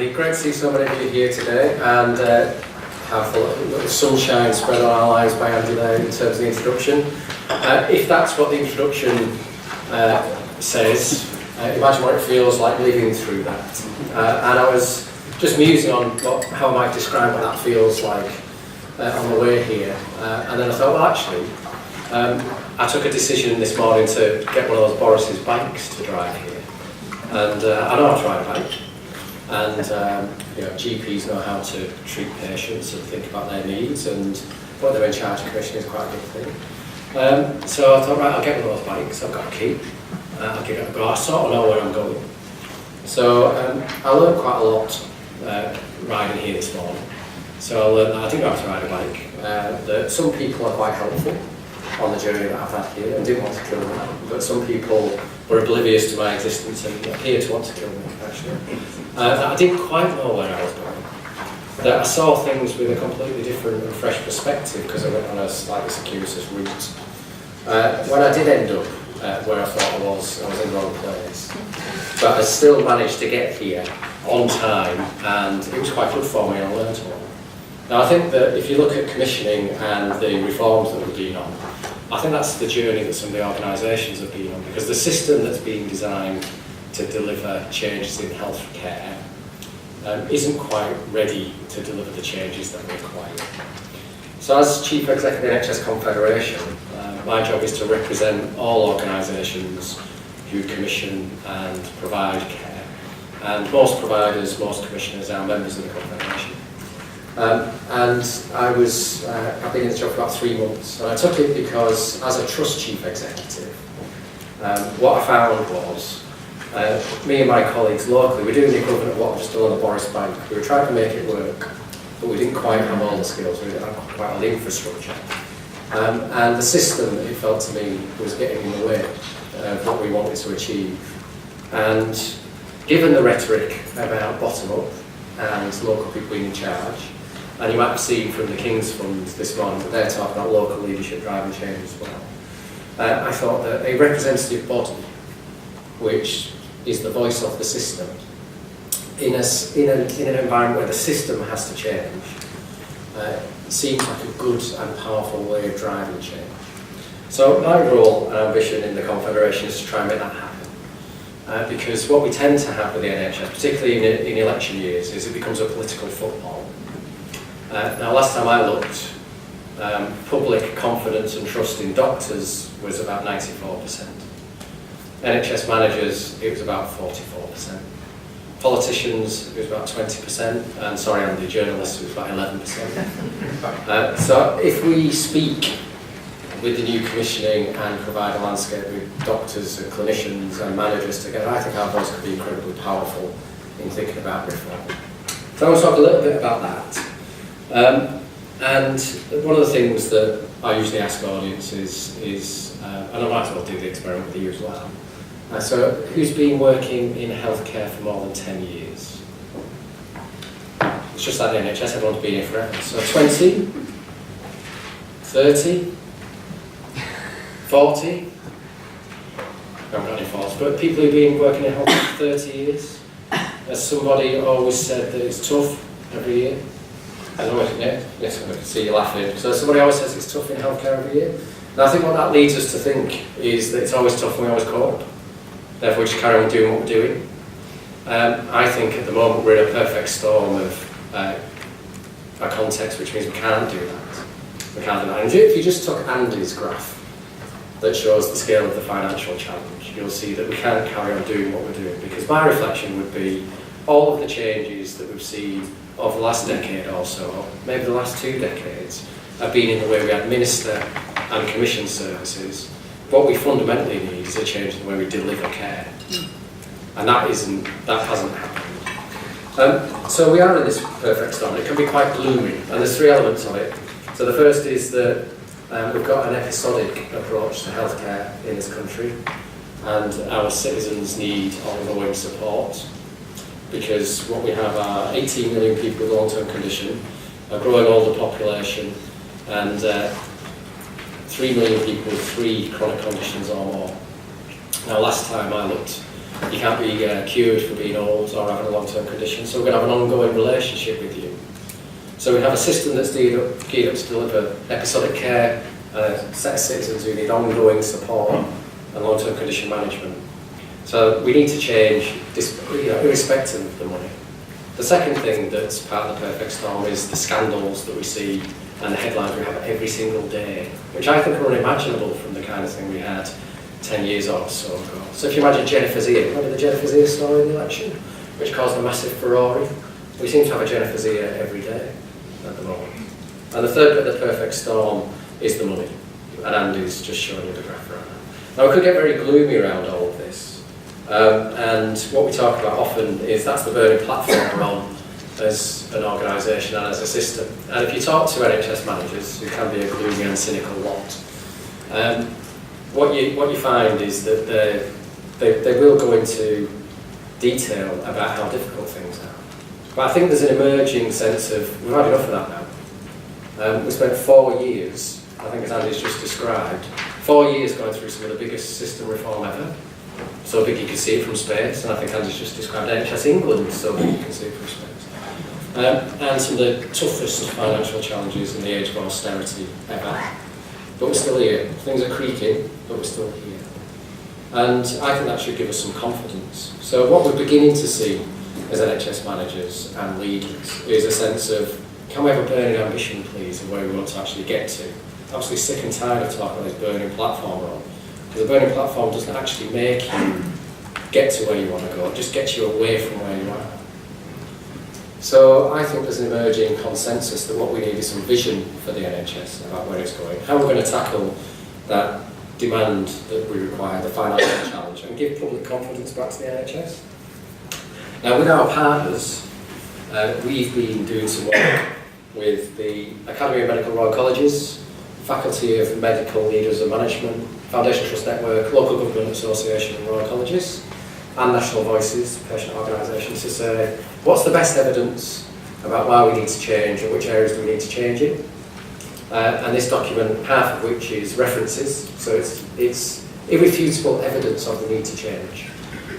Andy. Great to see so many of you here today, and have a little sunshine spread on our lives by Andy there in terms of the introduction. If that's what the introduction says, imagine what it feels like living through that. And I was just musing on how I might describe what that feels like on the way here, and then I thought, well, actually, I took a decision this morning to get one of those Boris's bikes to drive here. And I know how to ride a bike, and GPs know how to treat patients and think about their needs, and what they're in charge of commissioning is quite a good thing. So I thought, right, I'll get one of those bikes. I've got a key. I'll give it a go. I sort of know where I'm going. So I learned quite a lot riding here this morning. So I learned that I didn't know how to ride a bike. That some people are quite helpful on the journey that I've had here and didn't want to kill me, but some people were oblivious to my existence and appeared to want to kill me, actually. I didn't quite know where I was going. That I saw things with a completely different and fresh perspective because I went on a slightly circuitous route. When I did end up where I thought I was in the wrong place. But I still managed to get here on time, and it was quite good for me, and I learned a lot. Now I think that if you look at commissioning and the reforms that we've been on, I think that's the journey that some of the organisations have been on, because the system that's being designed to deliver changes in healthcare isn't quite ready to deliver the changes that we require. So as Chief Executive of the NHS Confederation, my job is to represent all organisations who commission and provide care, and most providers, most commissioners are members of the Confederation. And I've been in the job for about 3 months, and I took it because as a Trust Chief Executive, what I found was me and my colleagues locally were doing the equivalent of what I've just done on the Boris Bank. We were trying to make it work, but we didn't quite have all the skills, we didn't have quite all the infrastructure. And the system, it felt to me, was getting in the way of what we wanted to achieve. And given the rhetoric about bottom-up and local people being in charge, and you might have seen from the King's Fund this morning that they're talking about local leadership driving change as well. I thought that a representative body, which is the voice of the system, in an environment where the system has to change, seems like a good and powerful way of driving change. So my role and ambition in the Confederation is to try and make that happen. Because what we tend to have with the NHS, particularly in election years, is it becomes a political football. Now, last time I looked, public confidence and trust in doctors was about 94%. NHS managers, it was about 44%. Politicians, it was about 20%, and sorry, Andy, journalists, it was about 11%. So if we speak with the new commissioning and provide a landscape with doctors and clinicians and managers together, I think our voice could be incredibly powerful in thinking about reform. So I want to talk a little bit about that. And one of the things that I usually ask audiences is, and I might as well do the experiment with you as well, so who's been working in healthcare for more than 10 years? It's just like the NHS, everyone's been here forever. So 20, 30, 40, I haven't got any 40s, but people who've been working in healthcare for 30 years. As somebody always said that it's tough every year. Yes, I can see you laughing. So somebody always says it's tough in healthcare every year. And I think what that leads us to think is that it's always tough and we always cope. Therefore, we just carry on doing what we're doing. I think at the moment we're in a perfect storm of a context which means we can't do that. We can't do that. And if you just took Andy's graph that shows the scale of the financial challenge, you'll see that we can't carry on doing what we're doing, because my reflection would be all of the changes that we've seen over the last decade or so, maybe the last 2 decades, have been in the way we administer and commission services. What we fundamentally need is a change in the way we deliver care, and that hasn't happened. So we are in this perfect storm. It can be quite gloomy, and there's 3 elements of it. So the first is that we've got an episodic approach to healthcare in this country, and our citizens need ongoing support, because what we have are 18 million people with long-term condition, a growing older population, and 3 million people with 3 chronic conditions or more. Now, last time I looked, You can't be cured for being old or having a long-term condition, so we're going to have an ongoing relationship with you. So we have a system that's geared up to deliver episodic care and a set of citizens who need ongoing support and long-term condition management. So we need to change, irrespective of the money. The second thing that's part of the perfect storm is the scandals that we see and the headlines we have every single day, which I think are unimaginable from the kind of thing we had 10 years or so ago. So if you imagine Jennifer's ear, remember the Jennifer's ear story in the election, which caused a massive furore? We seem to have a Jennifer's ear every day at the moment. And the third bit of the perfect storm is the money. And Andy's just showing you the graph around that. Now we could get very gloomy around all of this. And what we talk about often is that's the burning platform we're on as an organisation and as a system. And if you talk to NHS managers, who can be a gloomy and cynical lot, what you find is that they will go into detail about how difficult things are. But I think there's an emerging sense of, we've had enough of that now. We spent 4 years, I think as Andy's just described, 4 years going through some of the biggest system reform ever. So big you can see it from space, and I think Andy's just described NHS England, so big you can see it from space. And some of the toughest financial challenges in the age of austerity ever. But we're still here. Things are creaking, but we're still here. And I think that should give us some confidence. So what we're beginning to see as NHS managers and leaders is a sense of, can we have a burning ambition, please, of where we want to actually get to? I'm absolutely sick and tired of talking about this burning platform role. Because the burning platform doesn't actually make you get to where you want to go, it just gets you away from where you are. So I think there's an emerging consensus that what we need is some vision for the NHS about where it's going, how we're going to tackle that demand that we require, the financial challenge, and give public confidence back to the NHS. Now with our partners, we've been doing some work with the Academy of Medical Royal Colleges, Faculty of Medical Leaders and Management, Foundation Trust Network, Local Government Association and Royal Colleges, and National Voices, patient organisations, to say what's the best evidence about why we need to change and which areas do we need to change in. And this document, half of which is references, so it's irrefutable evidence of the need to change.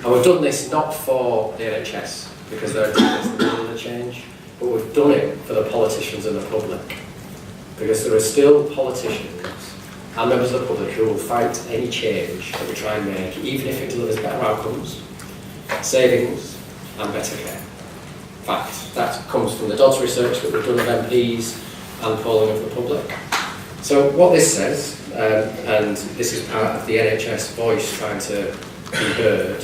And we've done this not for the NHS, because they're doing the change, but we've done it for the politicians and the public. Because there are still politicians and members of the public who will fight any change that we try and make, even if it delivers better outcomes, savings and better care. In fact, that comes from the DODS research that we've done of MPs and polling of the public. So what this says, and this is part of the NHS voice trying to be heard,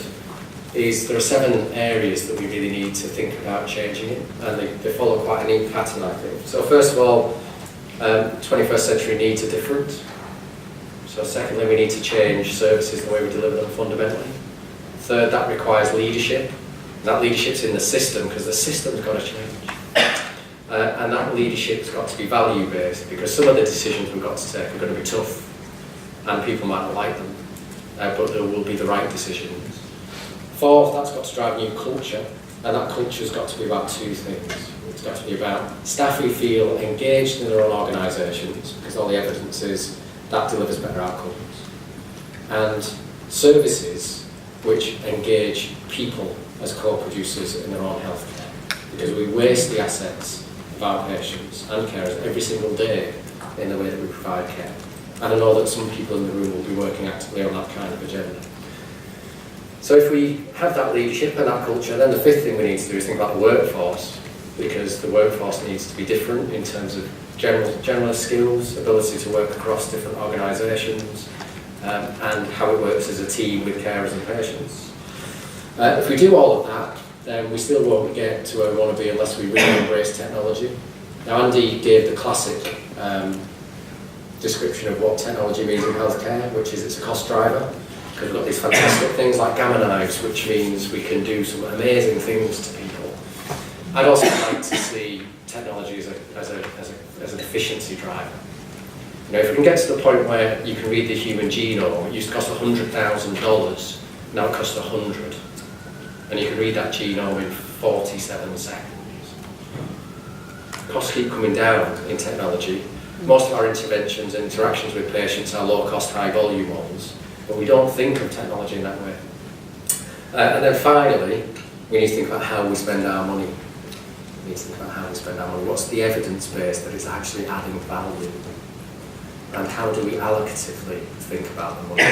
is there are 7 areas that we really need to think about changing it, and they follow quite a neat pattern, I think. So first of all, 21st century needs are different. So secondly, we need to change services the way we deliver them fundamentally. Third, that requires leadership. That leadership's in the system, because the system's got to change. And that leadership's got to be value-based, because some of the decisions we've got to take are going to be tough, and people might not like them, but there will be the right decisions. Fourth, that's got to drive new culture, and that culture's got to be about 2 things. It's got to be about staff who feel engaged in their own organisations, because all the evidence is that delivers better outcomes, and services which engage people as co-producers in their own healthcare, because we waste the assets of our patients and carers every single day in the way that we provide care. And I know that some people in the room will be working actively on that kind of agenda. So if we have that leadership and that culture, then the 5th thing we need to do is think about the workforce, because the workforce needs to be different in terms of generalist skills, ability to work across different organisations, and how it works as a team with carers and patients. If we do all of that, then we still won't get to where we want to be unless we really embrace technology. Now Andy gave the classic description of what technology means in healthcare, which is it's a cost driver, because we've got these fantastic things like gamma knives, which means we can do some amazing things to people. I'd also like to see technology as an efficiency driver. You know, if we can get to the point where you can read the human genome, it used to cost $100,000, now it costs $100. And you can read that genome in 47 seconds. Costs keep coming down in technology. Most of our interventions and interactions with patients are low-cost, high-volume ones, but we don't think of technology in that way. And then finally, we need to think about how we spend our money. We need to think about how we spend our money. What's the evidence base that is actually adding value? And how do we allocatively think about the money?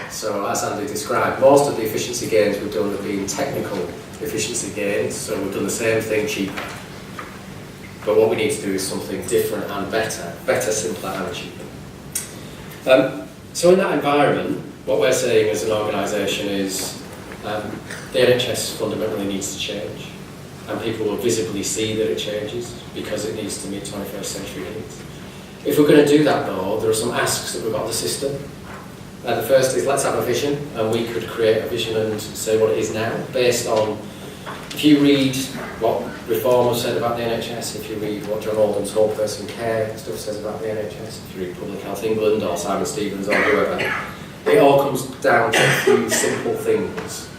So as Andy described, most of the efficiency gains we've done have been technical efficiency gains, so we've done the same thing cheaper. But what we need to do is something different and better, simpler and cheaper. So in that environment, what we're saying as an organisation is the NHS fundamentally needs to change, and people will visibly see that it changes because it needs to meet 21st century needs. If we're going to do that though, there are some asks that we've got of the system. The first is let's have a vision, and we could create a vision and say what it is now, based on, if you read what Reform has said about the NHS, if you read what John Alden's Whole Person Care stuff says about the NHS, if you read Public Health England or Simon Stevens or whoever, it all comes down to a few simple things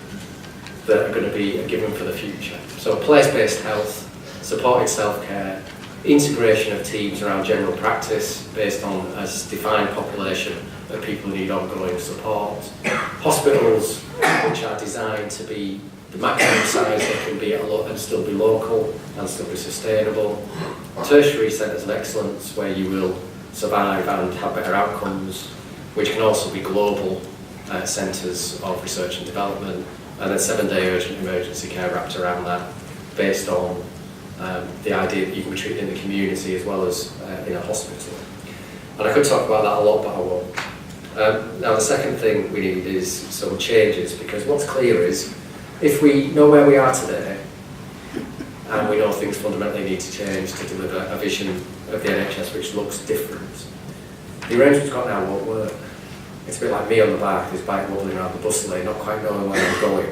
that are going to be a given for the future. So place-based health, supported self-care, integration of teams around general practice based on a defined population of people who need ongoing support, hospitals which are designed to be the maximum size they can be and still be local and still be sustainable, tertiary centres of excellence where you will survive and have better outcomes, which can also be global centres of research and development, and then 7-day urgent emergency care wrapped around that, based on the idea that you can be treated in the community as well as in a hospital. And I could talk about that a lot, but I won't. Now the second thing we need is some changes, because what's clear is, if we know where we are today, and we know things fundamentally need to change to deliver a vision of the NHS which looks different, the arrangements we've got now won't work. It's a bit like me on the bike, this bike wobbling around the bus lane, not quite knowing where I'm going,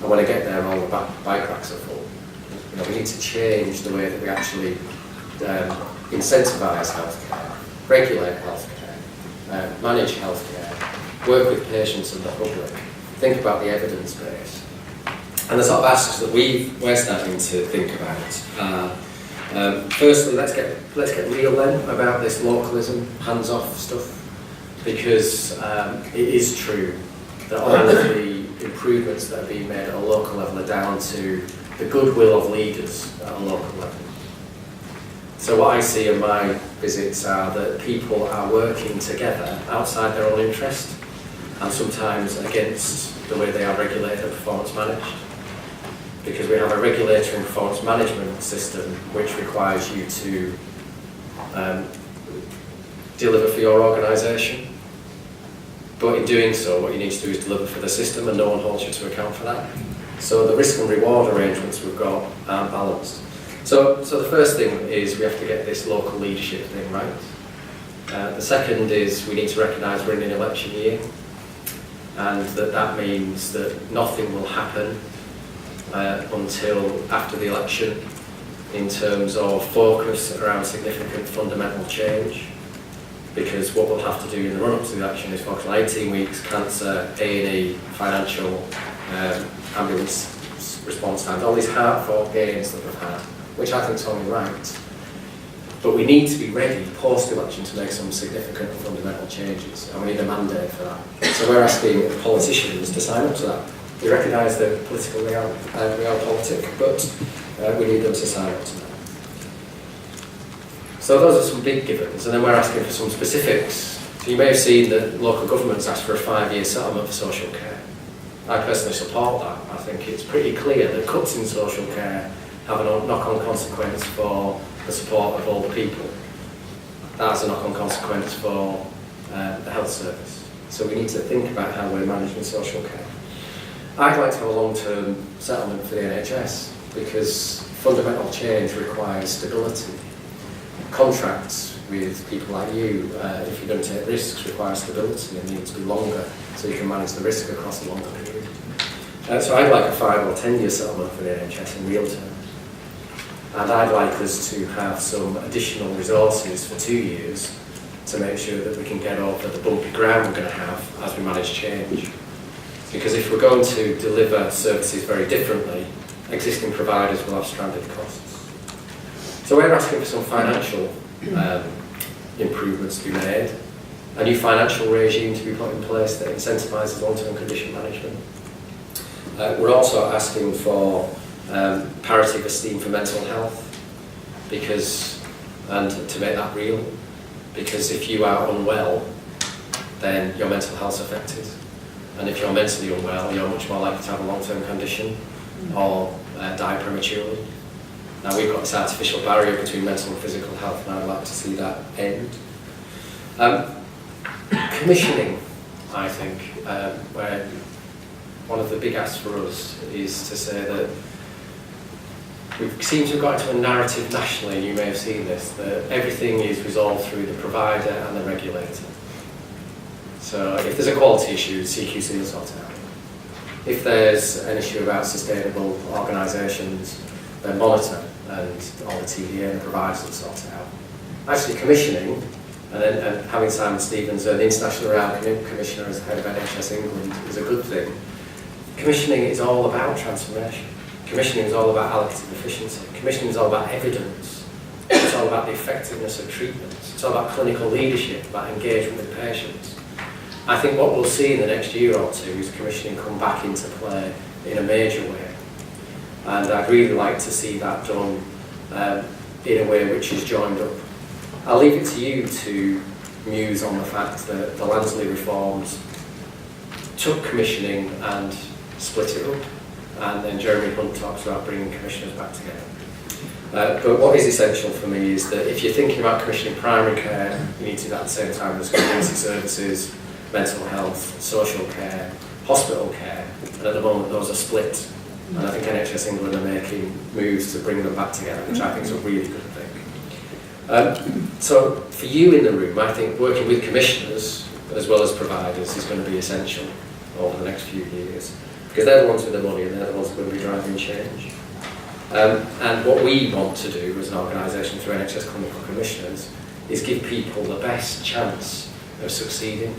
and when I get there all the bike racks are full. You know, we need to change the way that we actually incentivise healthcare, regulate healthcare, manage healthcare, work with patients and the public, think about the evidence base. And the sort of asks that we're starting to think about are, firstly, let's get real then about this localism, hands-off stuff, because it is true that all of the improvements that are being made at a local level are down to the goodwill of leaders at a local level. So what I see in my visits are that people are working together outside their own interest, and sometimes against the way they are regulated and performance managed. Because we have a regulatory and performance management system which requires you to deliver for your organisation. But in doing so, what you need to do is deliver for the system, and no one holds you to account for that. So the risk and reward arrangements we've got aren't balanced. So the first thing is we have to get this local leadership thing right. The second is we need to recognise we're in an election year, and that means that nothing will happen until after the election in terms of focus around significant fundamental change, because what we'll have to do in the run-up to the election is focus on 18 weeks, cancer, A&E, financial, ambulance response times, all these hard-fought gains that we've had, which I think is only right. But we need to be ready post-election to make some significant and fundamental changes, and we need a mandate for that. So we're asking politicians to sign up to that. We recognise the political realpolitik, but we need them to sign up to that. So those are some big givens, and then we're asking for some specifics. So you may have seen that local governments asked for a 5-year settlement for social care. I personally support that. I think it's pretty clear that cuts in social care have a knock-on consequence for the support of older people. That has a knock-on consequence for the health service. So we need to think about how we're managing social care. I'd like to have a long-term settlement for the NHS, because fundamental change requires stability. Contracts with people like you, if you're going to take risks, require stability and need to be longer, so you can manage the risk across a longer period. So I'd like a 5 or 10 year settlement for the NHS in real terms. And I'd like us to have some additional resources for 2 years to make sure that we can get over the bumpy ground we're going to have as we manage change. Because if we're going to deliver services very differently, existing providers will have stranded costs. So we're asking for some financial improvements to be made, a new financial regime to be put in place that incentivises long-term condition management. We're also asking for parity of esteem for mental health, and to make that real, because if you are unwell, then your mental health's affected. And if you're mentally unwell, you're much more likely to have a long-term condition or die prematurely. Now, we've got this artificial barrier between mental and physical health, and I'd like to see that end. Commissioning, I think, where one of the big asks for us is to say that we seem to have got into a narrative nationally, you may have seen this, that everything is resolved through the provider and the regulator. So if there's a quality issue, CQC will sort it out. If there's an issue about sustainable organisations, then monitor and all the TDA and the providers will sort it out. Actually, commissioning, and having Simon Stevens, the International Round Commissioner as head of NHS England, is a good thing. Commissioning is all about transformation. Commissioning is all about allocative efficiency. Commissioning is all about evidence. It's all about the effectiveness of treatments. It's all about clinical leadership, about engagement with patients. I think what we'll see in the next year or two is commissioning come back into play in a major way. And I'd really like to see that done in a way which is joined up. I'll leave it to you to muse on the fact that the Lansley reforms took commissioning and split it up. And then Jeremy Hunt talks about bringing commissioners back together. But what is essential for me is that if you're thinking about commissioning primary care, you need to do that at the same time as community services, mental health, social care, hospital care, and at the moment those are split. And I think NHS England are making moves to bring them back together, which I think is a really good thing. So for you in the room, I think working with commissioners as well as providers is going to be essential over the next few years, because they're the ones with the money and they're the ones who are going to be driving change. And what we want to do as an organisation through NHS Clinical Commissioners is give people the best chance of succeeding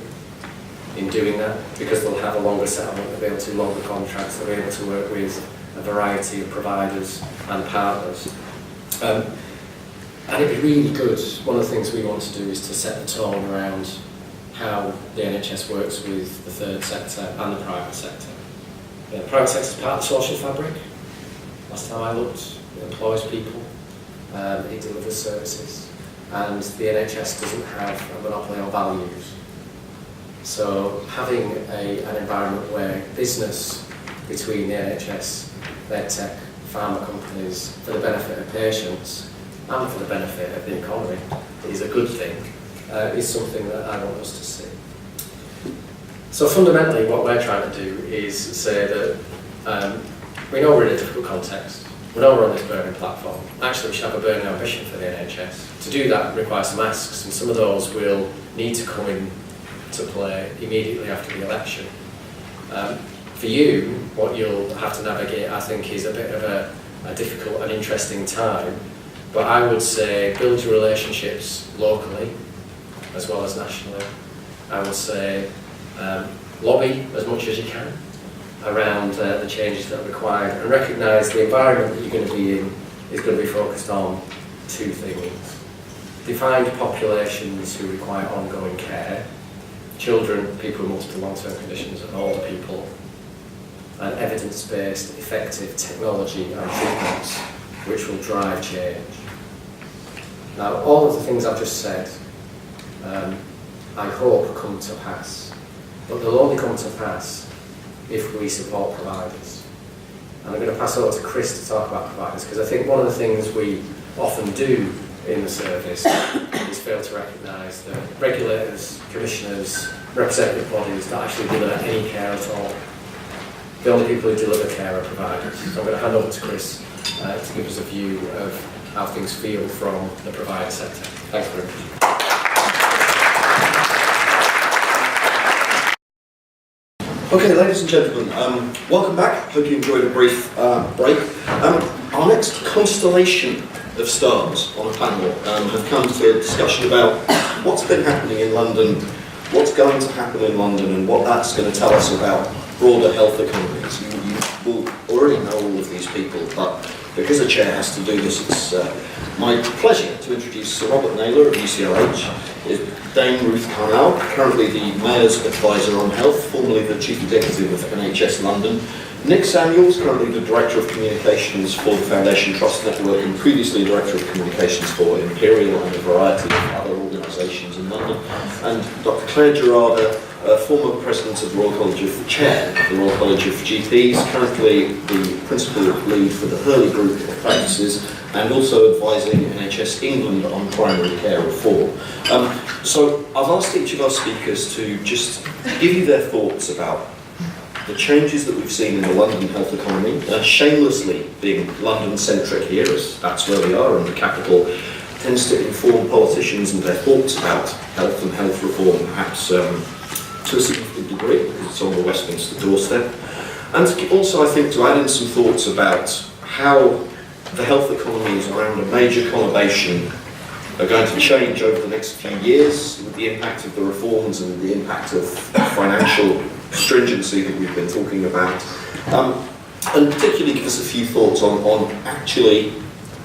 in doing that, because they'll have a longer settlement, they'll be able to do longer contracts, they'll be able to work with a variety of providers and partners. And it'd be really good, one of the things we want to do is to set the tone around how the NHS works with the third sector and the private sector. The private sector is part of the social fabric. Last time I looked, it employs people, it delivers services, and the NHS doesn't have a monopoly on values. So having an environment where business between the NHS, medtech, pharma companies, for the benefit of patients and for the benefit of the economy is a good thing, is something that I want us to see. So fundamentally what we're trying to do is say that we know we're in a difficult context, we know we're on this burning platform. Actually we should have a burning ambition for the NHS. To do that requires some asks, and some of those will need to come in to play immediately after the election. For you, what you'll have to navigate, I think, is a bit of a difficult and interesting time, but I would say build your relationships locally as well as nationally. I would say lobby as much as you can around the changes that are required, and recognise the environment that you're going to be in is going to be focused on two things. Defined populations who require ongoing care, children, people with multiple long-term conditions, and older people, and evidence-based, effective technology and treatments which will drive change. Now, all of the things I've just said, I hope come to pass, but they'll only come to pass if we support providers. And I'm going to pass over to Chris to talk about providers, because I think one of the things we often do in the service is fail to recognise that regulators, commissioners, representative bodies don't actually deliver any care at all. The only people who deliver care are providers. So I'm going to hand over to Chris to give us a view of how things feel from the provider sector. Thanks very much. Okay, ladies and gentlemen, welcome back. Hope you enjoyed a brief break. Our next constellation of stars on a panel have come to a discussion about what's been happening in London, what's going to happen in London, and what that's going to tell us about broader health economies. You will already know all of these people, but because the chair has to do this, it's my pleasure to introduce Sir Robert Naylor of UCLH. is Dame Ruth Carnall, currently the Mayor's Advisor on Health, formerly the Chief Executive of NHS London. Nick Samuels, currently the Director of Communications for the Foundation Trust Network and previously Director of Communications for Imperial and a variety of other organisations in London. And Dr. Clare Gerada, former President of the Royal College of Chair of the Royal College of GPs, currently the Principal Lead for the Hurley Group of Practices and also advising NHS England on primary care reform. So I've asked each of our speakers to just give you their thoughts about the changes that we've seen in the London health economy, shamelessly being London-centric here, as that's where we are, and the capital tends to inform politicians and their thoughts about health and health reform, perhaps to a significant degree, because it's on the Westminster doorstep. And also, I think, to add in some thoughts about how the health economies around a major conurbation are going to change over the next few years, with the impact of the reforms and the impact of financial stringency that we've been talking about, and particularly give us a few thoughts on actually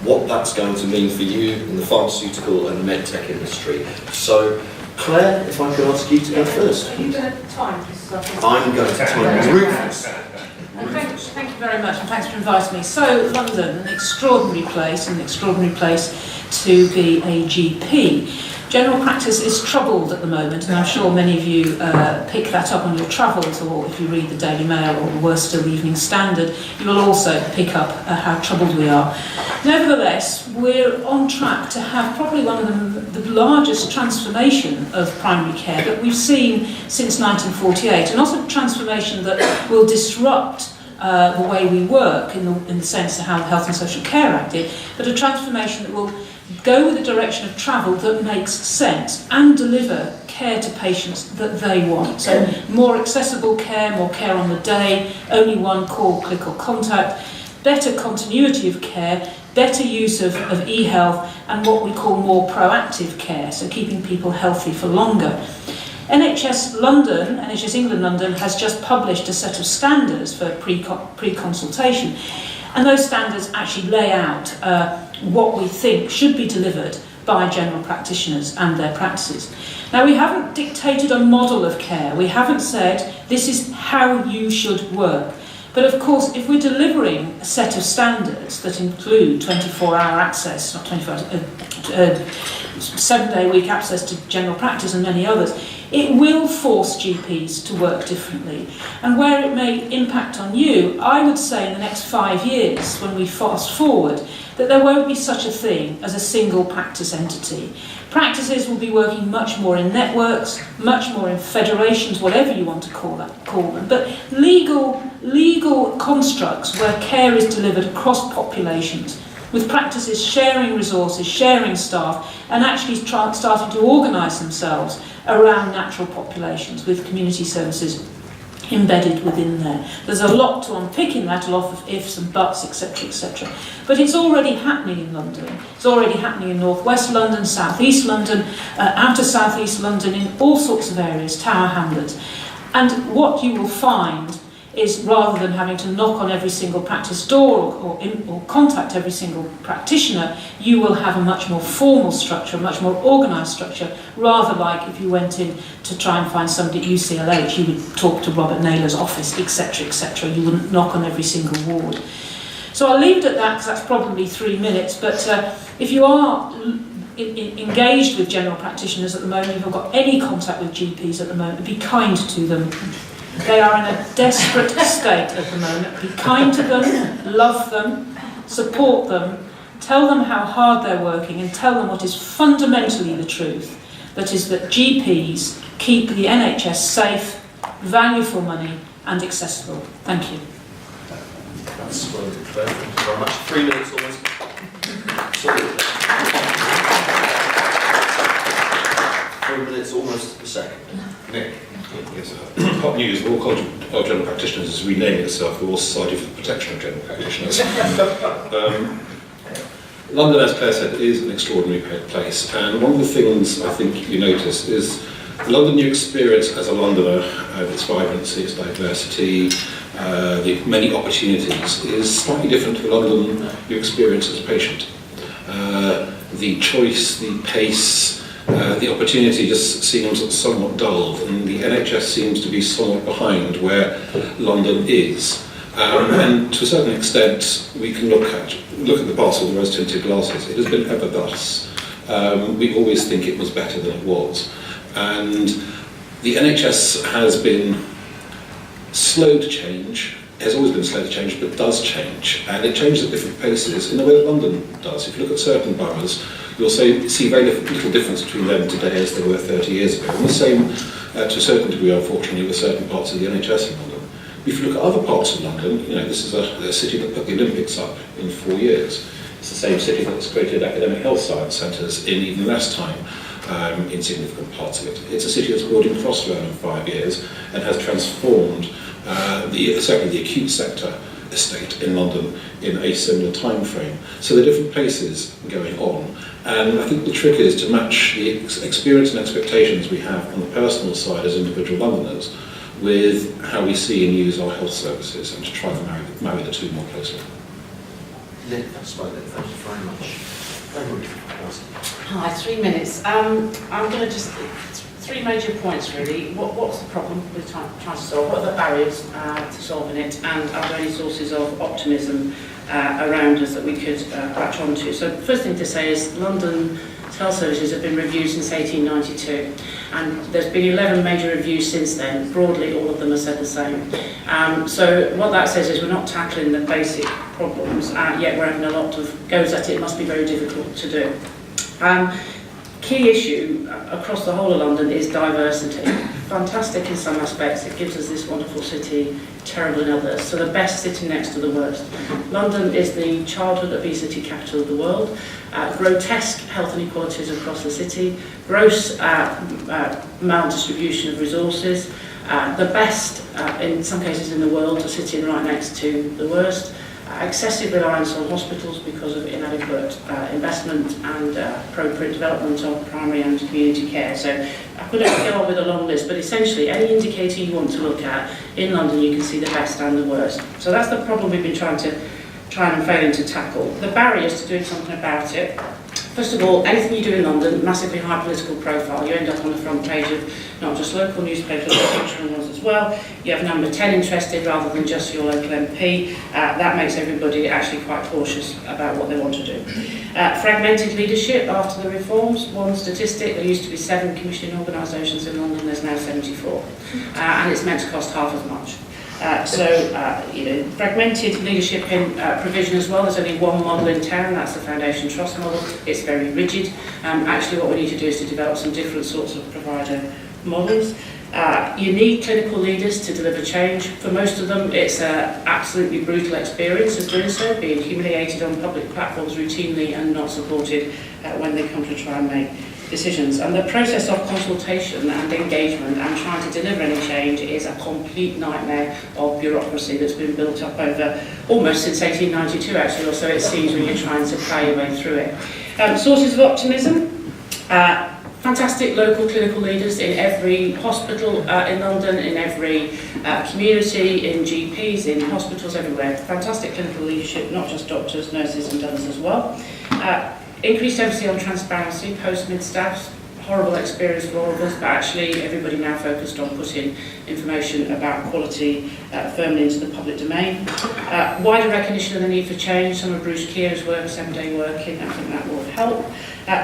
what that's going to mean for you in the pharmaceutical and medtech industry. So, Claire, if I could ask you to go first. Are you going to time? I'm going to time Ruth. Thank you very much, and thanks for inviting me. So, London, an extraordinary place to be a GP. General practice is troubled at the moment, and I'm sure many of you pick that up on your travels, or if you read the Daily Mail, or worse still, the Evening Standard, you will also pick up how troubled we are. Nevertheless, we're on track to have probably one of the largest transformation of primary care that we've seen since 1948, and also a transformation that will disrupt the way we work in the sense of how the Health and Social Care Act did, but a transformation that will go with a direction of travel that makes sense and deliver care to patients that they want. So more accessible care, more care on the day, only one call, click or contact, better continuity of care, better use of e-health, and what we call more proactive care, so keeping people healthy for longer. NHS England London has just published a set of standards for pre-consultation, and those standards actually lay out what we think should be delivered by general practitioners and their practices. Now, we haven't dictated a model of care. We haven't said this is how you should work. But of course, if we're delivering a set of standards that include 24-hour access, not 24 hours, 7-day-a-week access to general practice and many others, it will force GPs to work differently. And where it may impact on you, I would say in the next 5 years, when we fast forward, that there won't be such a thing as a single practice entity. Practices will be working much more in networks, much more in federations, whatever you want to call them. But legal constructs where care is delivered across populations, with practices sharing resources, sharing staff, and actually starting to organise themselves around natural populations with community services embedded within there. There's a lot to unpick in that, a lot of ifs and buts, etc., etc. But it's already happening in London. It's already happening in North West London, South East London, outer South East London, in all sorts of areas, Tower Hamlets. And what you will find is, rather than having to knock on every single practice door or contact every single practitioner, you will have a much more formal structure, a much more organised structure, rather like if you went in to try and find somebody at UCLH, you would talk to Robert Naylor's office, etc., etc. You wouldn't knock on every single ward. So I'll leave it at that, because that's probably 3 minutes, but if you are engaged with general practitioners at the moment, if you've got any contact with GPs at the moment, be kind to them. They are in a desperate state at the moment. Be kind to them, love them, support them, tell them how hard they're working, and tell them what is fundamentally the truth. That is that GPs keep the NHS safe, value for money, and accessible. Thank you. That's wonderful. Thank you very much. 3 minutes almost. Sorry. 3 minutes almost a second. Nick. Yes, hot news. The Royal College of General Practitioners is renaming itself the Royal Society for the Protection of General Practitioners. London, as Claire said, is an extraordinary place, and one of the things I think you notice is the London you experience as a Londoner, its vibrancy, its diversity, the many opportunities, is slightly different to the London you experience as a patient. The choice, the pace, the opportunity just seems somewhat dulled, and the NHS seems to be somewhat behind where London is. And to a certain extent, we can look at the past with rose-tinted glasses. It has been ever thus. We always think it was better than it was. And the NHS has been slow to change, has always been slow to change, but does change. And it changes at different paces in the way that London does. If you look at certain boroughs, you'll see very little difference between them today as there were 30 years ago. And the same, to a certain degree, unfortunately, with certain parts of the NHS in London. If you look at other parts of London, this is a city that put the Olympics up in 4 years. It's the same city that's created academic health science centres in even less time, in significant parts of it. It's a city that's brought in Crossrail in 5 years and has transformed certainly the acute sector estate in London in a similar time frame. So there are different places going on, and I think the trick is to match the experience and expectations we have on the personal side as individual Londoners with how we see and use our health services, and to try to marry the two more closely. Nick, that's fine then. Thank you very much. Hi, 3 minutes. I'm going to just, 3 major points really. What's the problem we're trying to solve? What are the barriers to solving it? And are there any sources of optimism around us that we could latch onto? So the first thing to say is London health services have been reviewed since 1892, and there's been 11 major reviews since then. Broadly, all of them have said the same. So what that says is we're not tackling the basic problems, yet we're having a lot of goes at it. It must be very difficult to do. Key issue across the whole of London is diversity. Fantastic in some aspects, it gives us this wonderful city, terrible in others. So the best sitting next to the worst. London is the childhood obesity capital of the world. Grotesque health inequalities across the city. Gross maldistribution of resources. The best, in some cases in the world, are sitting right next to the worst. Excessive reliance on hospitals because of inadequate investment and appropriate development of primary and community care. So I could go on with a long list, but essentially any indicator you want to look at in London, you can see the best and the worst. So that's the problem we've been trying and failing to tackle. The barriers to doing something about it. First of all, anything you do in London, massively high political profile. You end up on the front page of not just local newspapers, but national ones as well. You have number 10 interested rather than just your local MP. That makes everybody actually quite cautious about what they want to do. Fragmented leadership after the reforms. One statistic, there used to be 7 commissioning organisations in London, there's now 74. And it's meant to cost half as much. Fragmented leadership in provision as well. There's only one model in town, that's the Foundation Trust model. It's very rigid. Actually, what we need to do is to develop some different sorts of provider models. You need clinical leaders to deliver change. For most of them, it's an absolutely brutal experience of doing so, being humiliated on public platforms routinely and not supported when they come to try and make decisions. And the process of consultation and engagement and trying to deliver any change is a complete nightmare of bureaucracy that's been built up over almost since 1892 actually, or so it seems when you're trying to plough your way through it. Sources of optimism. Fantastic local clinical leaders in every hospital in London, in every community, in GPs, in hospitals, everywhere. Fantastic clinical leadership, not just doctors, nurses and others as well. Increased emphasis on transparency, post-mid staff, horrible experience for all of us, but actually everybody now focused on putting information about quality firmly into the public domain. Wider recognition of the need for change, some of Bruce Keir's work, 7-day working, I think that will help.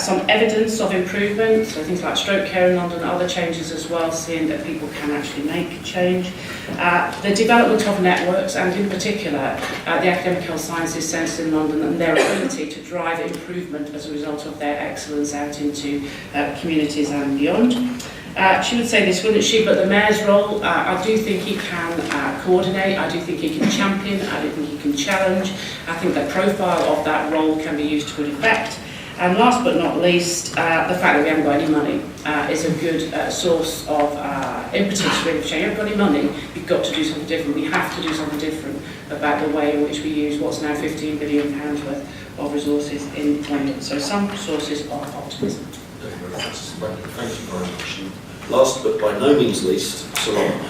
Some evidence of improvement, so things like stroke care in London, other changes as well, seeing that people can actually make change. The development of networks, and in particular, the academic health sciences centres in London and their ability to drive improvement as a result of their excellence out into communities and beyond. She would say this, wouldn't she? But the Mayor's role, I do think he can coordinate, I do think he can champion, I do think he can challenge. I think the profile of that role can be used to good effect. And last but not least, the fact that we haven't got any money is a good source of impetus really for change. You haven't got any money, you've got to do something different. We have to do something different about the way in which we use what's now £15 billion worth of resources in London. So some sources of optimism. Thank you very much. And last but by no means least, Sir Robert.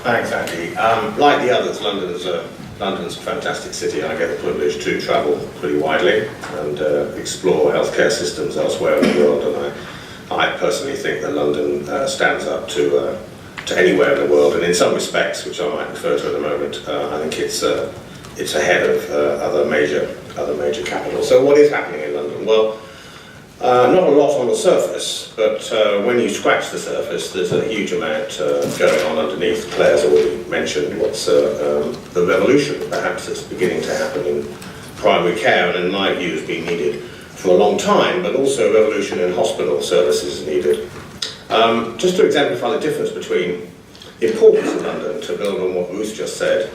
Thanks, Andy. Like the others, London is a London's a fantastic city. I get the privilege to travel pretty widely and explore healthcare systems elsewhere in the world, and I personally think that London stands up to anywhere in the world, and in some respects, which I might refer to in a moment, I think it's ahead of other major capitals. So what is happening in London? Well, not a lot on the surface, but when you scratch the surface, there's a huge amount going on underneath. Claire's already mentioned what's the revolution, perhaps, that's beginning to happen in primary care, and in my view has been needed for a long time, but also a revolution in hospital services is needed. Just to exemplify the difference between the importance of London, to build on what Ruth just said,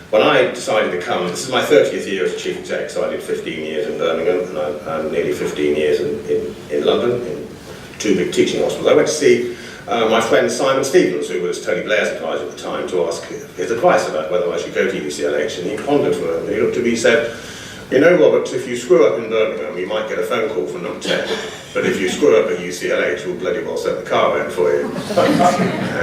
when I decided to come, this is my 30th year as a chief exec, so I did 15 years in Birmingham, and I'm nearly 15 years in London, in two big teaching hospitals. I went to see my friend Simon Stevens, who was Tony Blair's advisor at the time, to ask his advice about whether I should go to UCLH, and he pondered for a moment. He looked at me and said, "You know, Robert, if you screw up in Birmingham, you might get a phone call from number 10. But if you screw up at UCLH, we'll bloody well send the car round for you."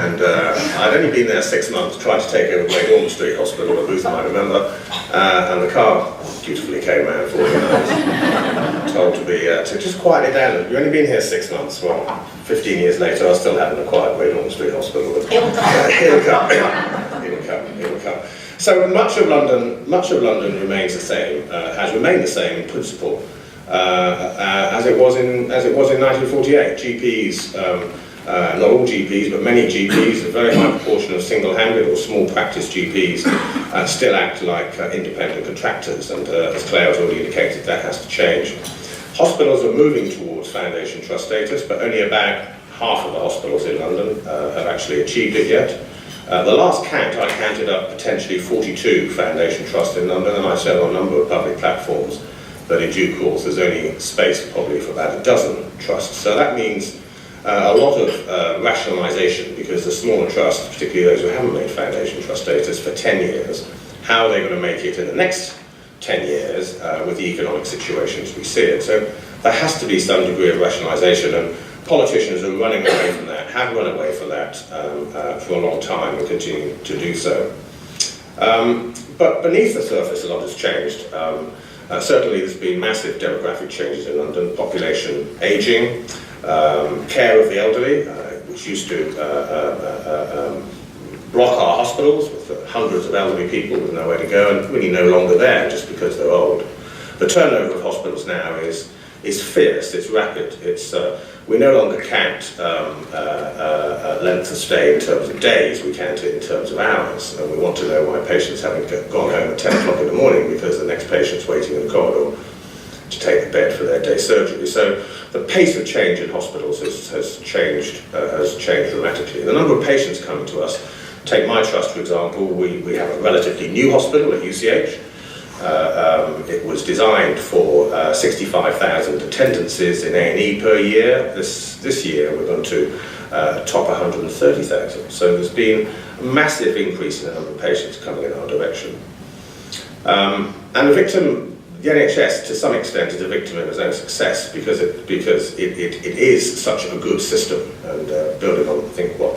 And I'd only been there 6 months, tried to take over Great Ormond Street Hospital, that Ruth might remember, and the car dutifully came round for me, and I was told to just quiet it down. You've only been here 6 months. Well, 15 years later, I still haven't acquired Great Ormond Street Hospital. But it'll come. It'll come. So much of London remains the same, has remained the same in principle, as it was in 1948. GPs, not all GPs, but many GPs, a very high proportion of single-handed or small practice GPs, still act like independent contractors, and as Clare has already indicated, that has to change. Hospitals are moving towards foundation trust status, but only about half of the hospitals in London have actually achieved it yet. The last count, I counted up potentially 42 foundation trusts in London, and I said on a number of public platforms that in due course there's only space probably for about a dozen trusts. So that means a lot of rationalisation, because the smaller trusts, particularly those who haven't made foundation trust status for 10 years, how are they going to make it in the next 10 years with the economic situation as we see it? So there has to be some degree of rationalisation, and politicians are running away from that, have run away from that for a long time and continue to do so. But beneath the surface, a lot has changed. Certainly there's been massive demographic changes in London, population ageing, care of the elderly, which used to block our hospitals with hundreds of elderly people with nowhere to go, and really no longer there just because they're old. The turnover of hospitals now is fierce, it's rapid, we no longer count length of stay in terms of days, we count it in terms of hours, and we want to know why patients haven't gone home at 10 o'clock in the morning because the next patient's waiting in the corridor to take the bed for their day surgery. So the pace of change in hospitals has changed dramatically. The number of patients coming to us, take my trust for example, we have a relatively new hospital at UCH. It was designed for 65,000 attendances in A&E per year. This year we're going to top 130,000. So there's been a massive increase in the number of patients coming in our direction. And the NHS to some extent is a victim of its own success because it is such a good system. And building on I think what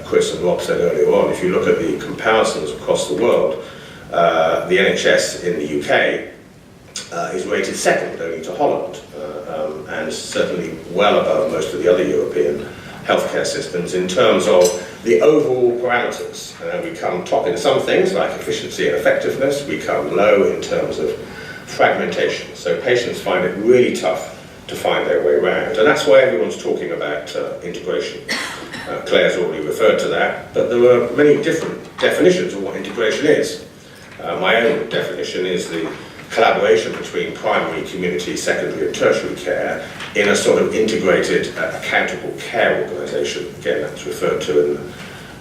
Chris and Rob said earlier on, if you look at the comparisons across the world, the NHS in the UK is rated second only to Holland, and certainly well above most of the other European healthcare systems in terms of the overall parameters. We come top in some things like efficiency and effectiveness, we come low in terms of fragmentation. So patients find it really tough to find their way around, and that's why everyone's talking about integration. Claire's already referred to that, but there are many different definitions of what integration is. My own definition is the collaboration between primary, community, secondary and tertiary care in a sort of integrated, accountable care organisation. Again, that's referred to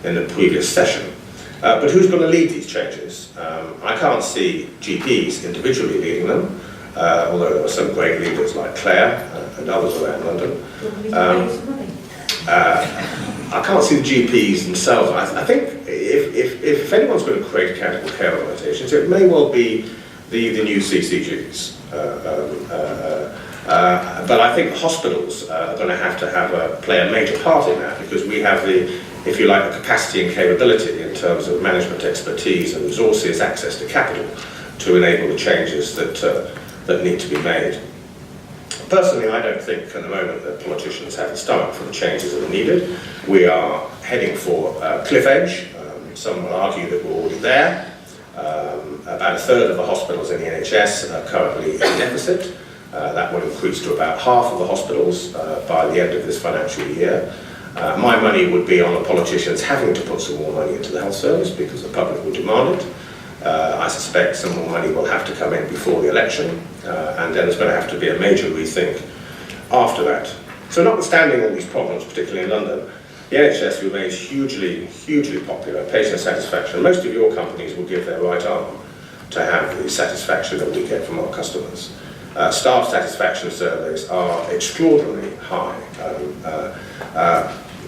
in the previous session. But who's going to lead these changes? I can't see GPs individually leading them, although there are some great leaders like Clare and others around London. I can't see the GPs themselves. I think if anyone's going to create accountable care organisations, it may well be the new CCGs. But I think hospitals are going to have play a major part in that, because we have the if you like, the capacity and capability in terms of management expertise and resources, access to capital, to enable the changes that need to be made. Personally, I don't think at the moment that politicians have the stomach for the changes that are needed. We are heading for a cliff edge. Some will argue that we're already there. About a third of the hospitals in the NHS are currently in deficit. That will increase to about half of the hospitals by the end of this financial year. My money would be on the politicians having to put some more money into the health service because the public will demand it. I suspect some more money will have to come in before the election, and then there's going to have to be a major rethink after that. So notwithstanding all these problems, particularly in London, the NHS remains hugely, hugely popular. Patient satisfaction. Most of your companies will give their right arm to have the satisfaction that we get from our customers. Staff satisfaction surveys are extraordinarily high.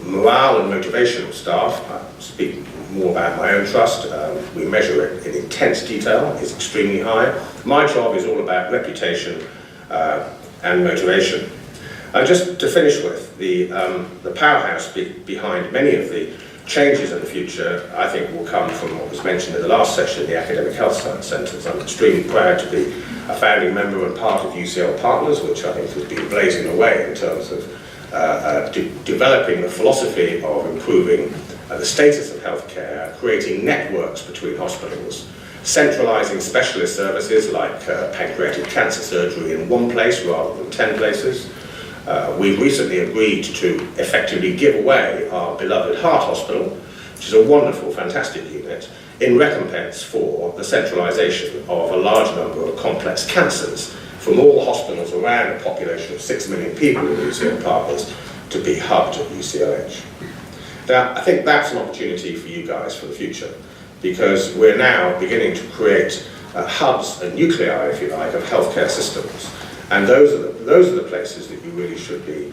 Morale and motivation of staff, I speak more about my own trust, we measure it in intense detail, it's extremely high. My job is all about reputation and motivation. Just to finish with, the powerhouse behind many of the changes in the future, I think, will come from what was mentioned in the last session, the academic health science centres. I'm extremely proud to be a founding member and part of UCL Partners, which I think has been blazing away in terms of developing the philosophy of improving the status of healthcare, creating networks between hospitals, centralising specialist services like pancreatic cancer surgery in one place rather than 10 places. We've recently agreed to effectively give away our beloved Heart Hospital, which is a wonderful, fantastic unit, in recompense for the centralisation of a large number of complex cancers from all the hospitals around a population of 6 million people in UCL Partners to be hubbed at UCLH. Now, I think that's an opportunity for you guys for the future, because we're now beginning to create hubs and nuclei, if you like, of healthcare systems. And those are the places that you really should be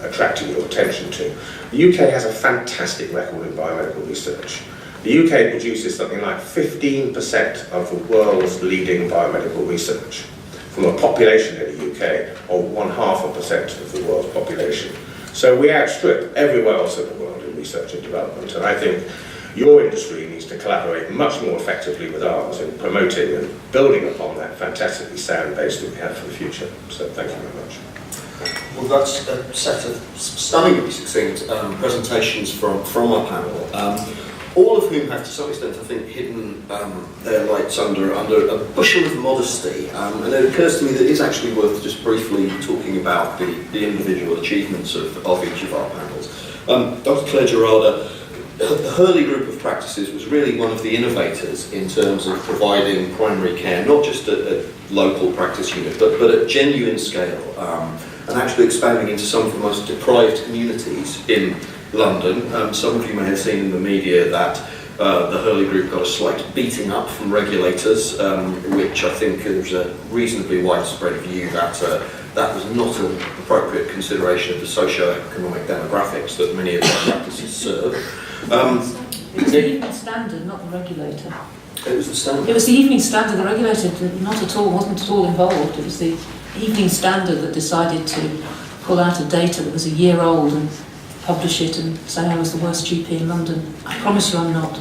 attracting your attention to. The UK has a fantastic record in biomedical research. The UK produces something like 15% of the world's leading biomedical research, from a population in the UK of 0.5% of the world's population. So we outstrip everywhere else in the world in research and development, and I think your industry needs to collaborate much more effectively with ours in promoting and building upon that fantastically sound base that we have for the future. So thank you very much. Well, that's a set of stunningly succinct presentations from our panel, all of whom have to some extent, I think, hidden their lights under a bushel of modesty. And it occurs to me that it is actually worth just briefly talking about the individual achievements of each of our panels. Dr. Clare Gerada, the Hurley group of practices was really one of the innovators in terms of providing primary care, not just at local practice unit, but at genuine scale, and actually expanding into some of the most deprived communities in London. Some of you may have seen in the media that the Hurley group got a slight beating up from regulators, which I think there's a reasonably widespread view that that was not an appropriate consideration of the socio-economic demographics that many of our practices serve. It was the Evening Standard, not the regulator. It was the Standard? It was the Evening Standard, the regulator wasn't at all involved. It was the Evening Standard that decided to pull out a data that was a year old and publish it and say I was the worst GP in London. I promise you I'm not.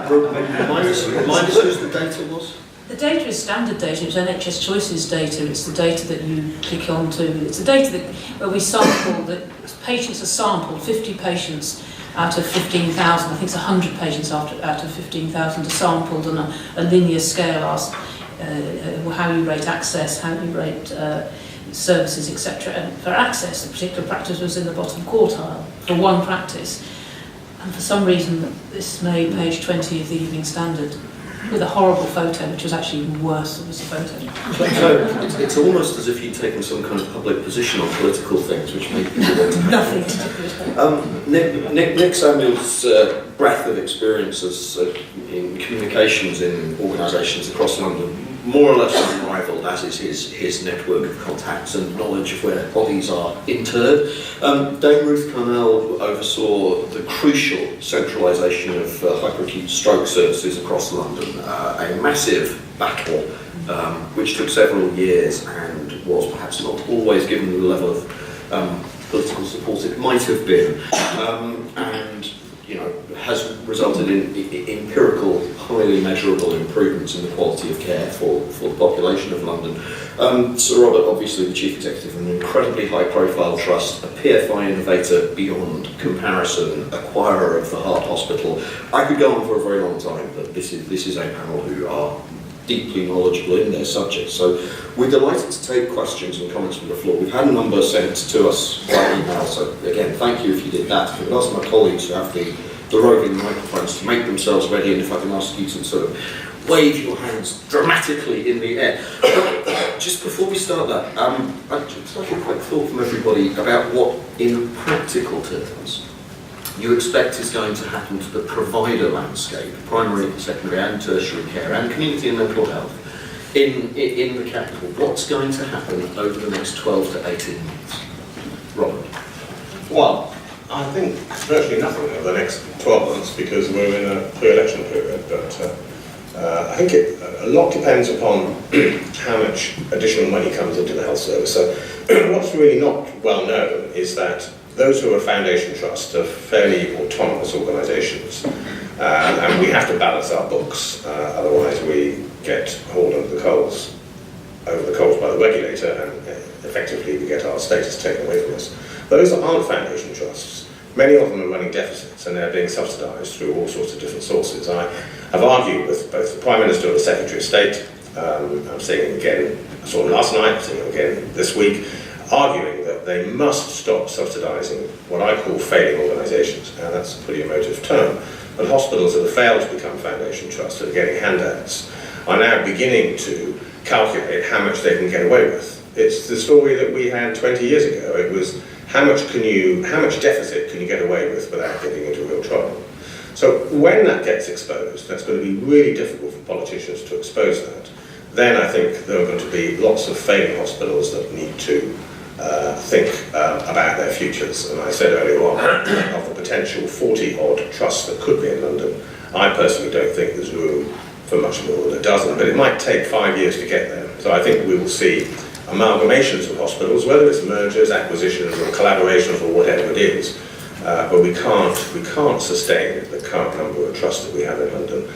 Remind us who the data was? The data is standard data, it's NHS Choices data, it's the data that you click on to, it's the data where we sample, that patients are sampled, 50 patients out of 15,000, I think it's 100 patients out of 15,000 are sampled on a linear scale, asked how you rate access, how you rate services, etc. And for access, the particular practice was in the bottom quartile for one practice. And for some reason, this made page 20 of the Evening Standard with a horrible photo, which was actually even worse than the photo. So it's almost as if you'd taken some kind of public position on political things, which made people want to... Nothing to do with it. Nick Samuel's breadth of experiences in communications in organisations across London more or less unrivaled, as is his network of contacts and knowledge of where bodies are interred. Dame Ruth Carnall oversaw the crucial centralisation of hyperacute stroke services across London, a massive battle which took several years and was perhaps not always given the level of political support it might have been, and has resulted in empirical, highly measurable improvements in the quality of care for the population of London. Sir Robert, obviously the Chief Executive of an incredibly high-profile trust, a PFI innovator beyond comparison, acquirer of the Heart Hospital. I could go on for a very long time, but this is a panel who are deeply knowledgeable in their subject. So we're delighted to take questions and comments from the floor. We've had a number sent to us by email, so again, thank you if you did that. I could ask my colleagues who have the roving microphones to make themselves ready, and if I can ask you to sort of wave your hands dramatically in the air. Just before we start that, I'd just like a quick thought from everybody about what, in practical terms, you expect is going to happen to the provider landscape, primary, secondary and tertiary care, and community and mental health, in the capital. What's going to happen over the next 12 to 18 months? Robert? Well, I think virtually nothing over the next 12 months because we're in a pre-election period, but I think a lot depends upon how much additional money comes into the health service. So what's really not well known is that those who are foundation trusts are fairly autonomous organisations, and we have to balance our books, otherwise we get hauled over the coals by the regulator, and effectively we get our status taken away from us. Those that aren't foundation trusts, many of them are running deficits and they're being subsidised through all sorts of different sources. I have argued with both the Prime Minister and the Secretary of State. I'm seeing him again, I saw him last night, I'm seeing him again this week, arguing that they must stop subsidising what I call failing organisations. Now that's a pretty emotive term, but hospitals that have failed to become foundation trusts that are getting handouts are now beginning to calculate how much they can get away with. It's the story that we had 20 years ago. It was how much deficit can you get away with without getting into real trouble? So when that gets exposed, that's going to be really difficult for politicians to expose that. Then I think there are going to be lots of failing hospitals that need to think about their futures. And I said earlier on of the potential 40-odd trusts that could be in London. I personally don't think there's room for much more than a dozen, but it might take 5 years to get there. So I think we will see amalgamations of hospitals, whether it's mergers, acquisitions, or collaborations, or whatever it is. But we can't sustain the current number of trusts that we have in London.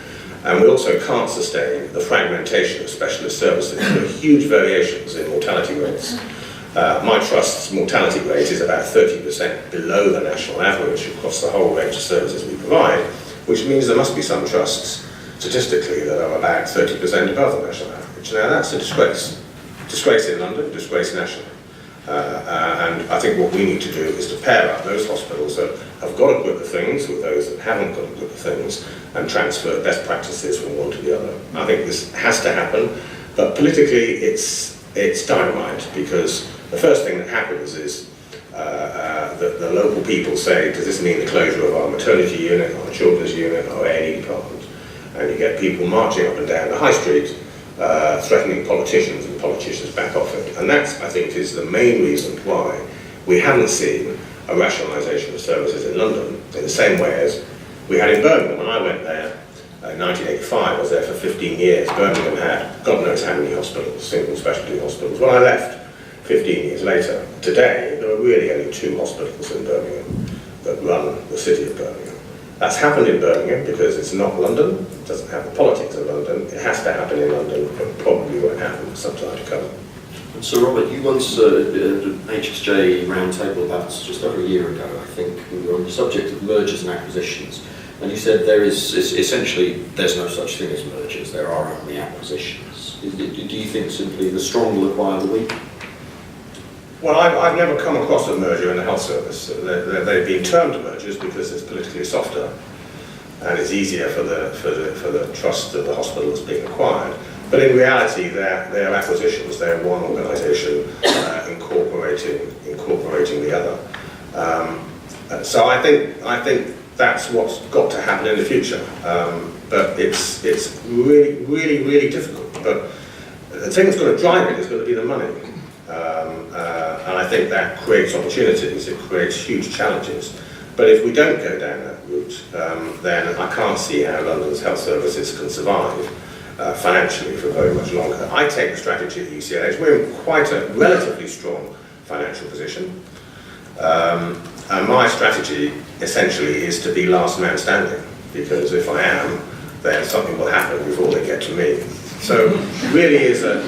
And we also can't sustain the fragmentation of specialist services. There are huge variations in mortality rates. My trust's mortality rate is about 30% below the national average across the whole range of services we provide, which means there must be some trusts, statistically, that are about 30% above the national average. Now that's a disgrace. Disgrace in London, disgrace nationally. And I think what we need to do is to pair up those hospitals that have got a grip of things with those that haven't got a grip of things and transfer best practices from one to the other. I think this has to happen, but politically it's dynamite, because the first thing that happens is the local people say, does this mean the closure of our maternity unit, our children's unit, our A&E department? And you get people marching up and down the high street threatening politicians, and politicians back off it. And that, I think, is the main reason why we haven't seen a rationalisation of services in London in the same way as we had in Birmingham. When I went there in 1985, I was there for 15 years. Birmingham had God knows how many hospitals, single specialty hospitals. When I left 15 years later, today there are really only 2 hospitals in Birmingham that run the city of Birmingham. That's happened in Birmingham because it's not London, it doesn't have the politics of London. It has to happen in London, but probably won't happen for some time to come. And so Robert, you once at an HSJ roundtable about just over a year ago, I think, we were on the subject of mergers and acquisitions, and you said there's no such thing as mergers, there are only acquisitions. Do you think simply the strong will acquire the weak? Well, I've never come across a merger in the health service. They've been termed mergers because it's politically softer and it's easier for the trust that the hospital is being acquired. But in reality, they're acquisitions. They're one organisation incorporating the other. So I think that's what's got to happen in the future. But it's really, really, really difficult. But the thing that's going to drive it is going to be the money. And I think that creates opportunities, it creates huge challenges. But if we don't go down that route, then I can't see how London's health services can survive financially for very much longer. I take the strategy at UCLH. We're in quite a relatively strong financial position. And my strategy essentially is to be last man standing, because if I am, then something will happen before they get to me. So really is a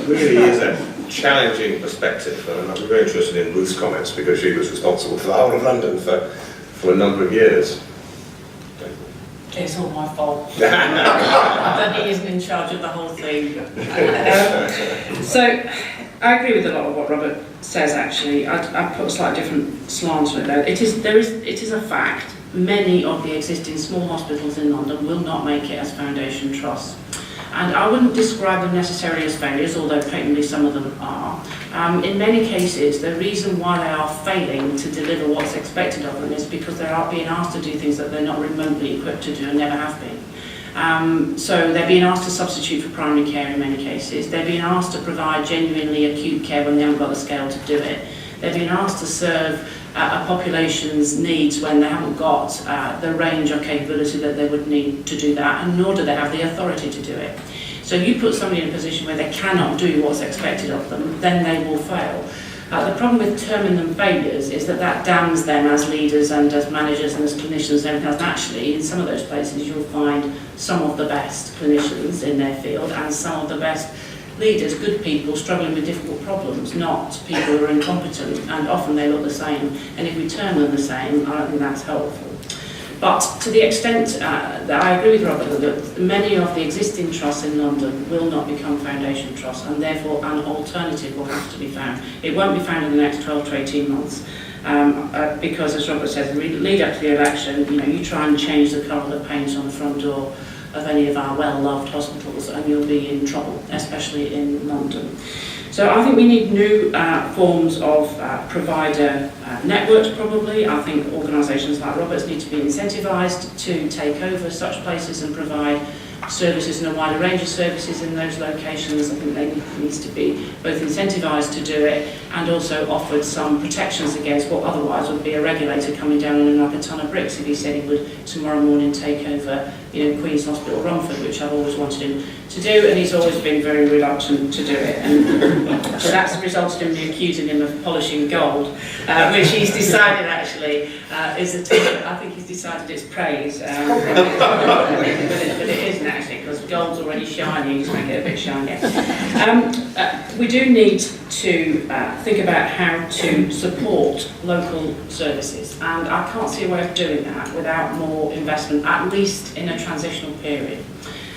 challenging perspective, and I'm very interested in Ruth's comments because she was responsible for the whole of London for a number of years. It's all my fault. That he isn't in charge of the whole thing. So I agree with a lot of what Robert says. Actually, I'd put a slightly different slant on it though. It is a fact. Many of the existing small hospitals in London will not make it as foundation trusts. And I wouldn't describe them necessarily as failures, although patently some of them are. In many cases, the reason why they are failing to deliver what's expected of them is because they are being asked to do things that they're not remotely equipped to do and never have been. So they're being asked to substitute for primary care in many cases. They're being asked to provide genuinely acute care when they haven't got the scale to do it. They're being asked to serve a population's needs when they haven't got the range or capability that they would need to do that, and nor do they have the authority to do it. So you put somebody in a position where they cannot do what's expected of them, then they will fail. The problem with terming them failures is that damns them as leaders and as managers and as clinicians and everything else. And actually, in some of those places, you'll find some of the best clinicians in their field and some of the best leaders, good people struggling with difficult problems, not people who are incompetent, and often they look the same. And if we term them the same, I don't think that's helpful. But to the extent that I agree with Robert that many of the existing trusts in London will not become foundation trusts, and therefore an alternative will have to be found. It won't be found in the next 12 to 18 months. Because, as Robert said, lead up to the election, you try and change the colour of the paint on the front door of any of our well-loved hospitals and you'll be in trouble, especially in London. So I think we need new forms of provider networks probably. I think organisations like Robert's need to be incentivised to take over such places and provide services and a wider range of services in those locations. I think they needs to be both incentivised to do it and also offered some protections against what otherwise would be a regulator coming down on him like a ton of bricks if he said he would tomorrow morning take over Queen's Hospital Romford, which I've always wanted him to do, and he's always been very reluctant to do it. And so that's resulted in me accusing him of polishing gold, which he's decided actually is a term. I think he's decided it's praise, but it isn't actually, because gold's already shiny, you just make it a bit shinier. We do need to think about how to support local services, and I can't see a way of doing that without more investment, at least in a transitional period.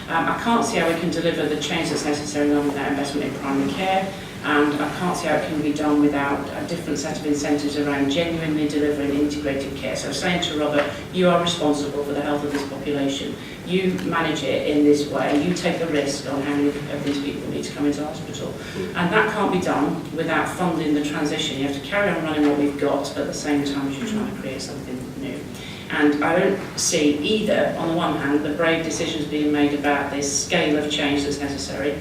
I can't see how we can deliver the change that's necessary without investment in primary care, and I can't see how it can be done without a different set of incentives around genuinely delivering integrated care. So saying to Robert, you are responsible for the health of this population, you manage it in this way, you take the risk on how many of these people need to come into hospital. And that can't be done without funding the transition. You have to carry on running what we've got at the same time as you're trying to create something new. And I don't see either, on the one hand, the brave decisions being made about this scale of change that's necessary,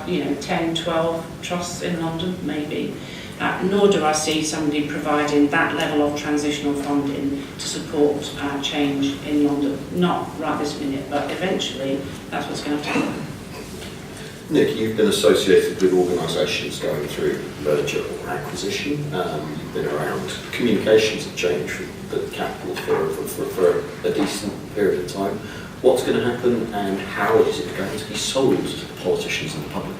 10, 12 trusts in London, maybe, nor do I see somebody providing that level of transitional funding to support change in London. Not right this minute, but eventually that's what's going to have to happen. Nick, you've been associated with organisations going through merger or acquisition. You've been around communications of change for the capital for a decent period of time. What's going to happen and how is it going to be sold to the politicians and the public?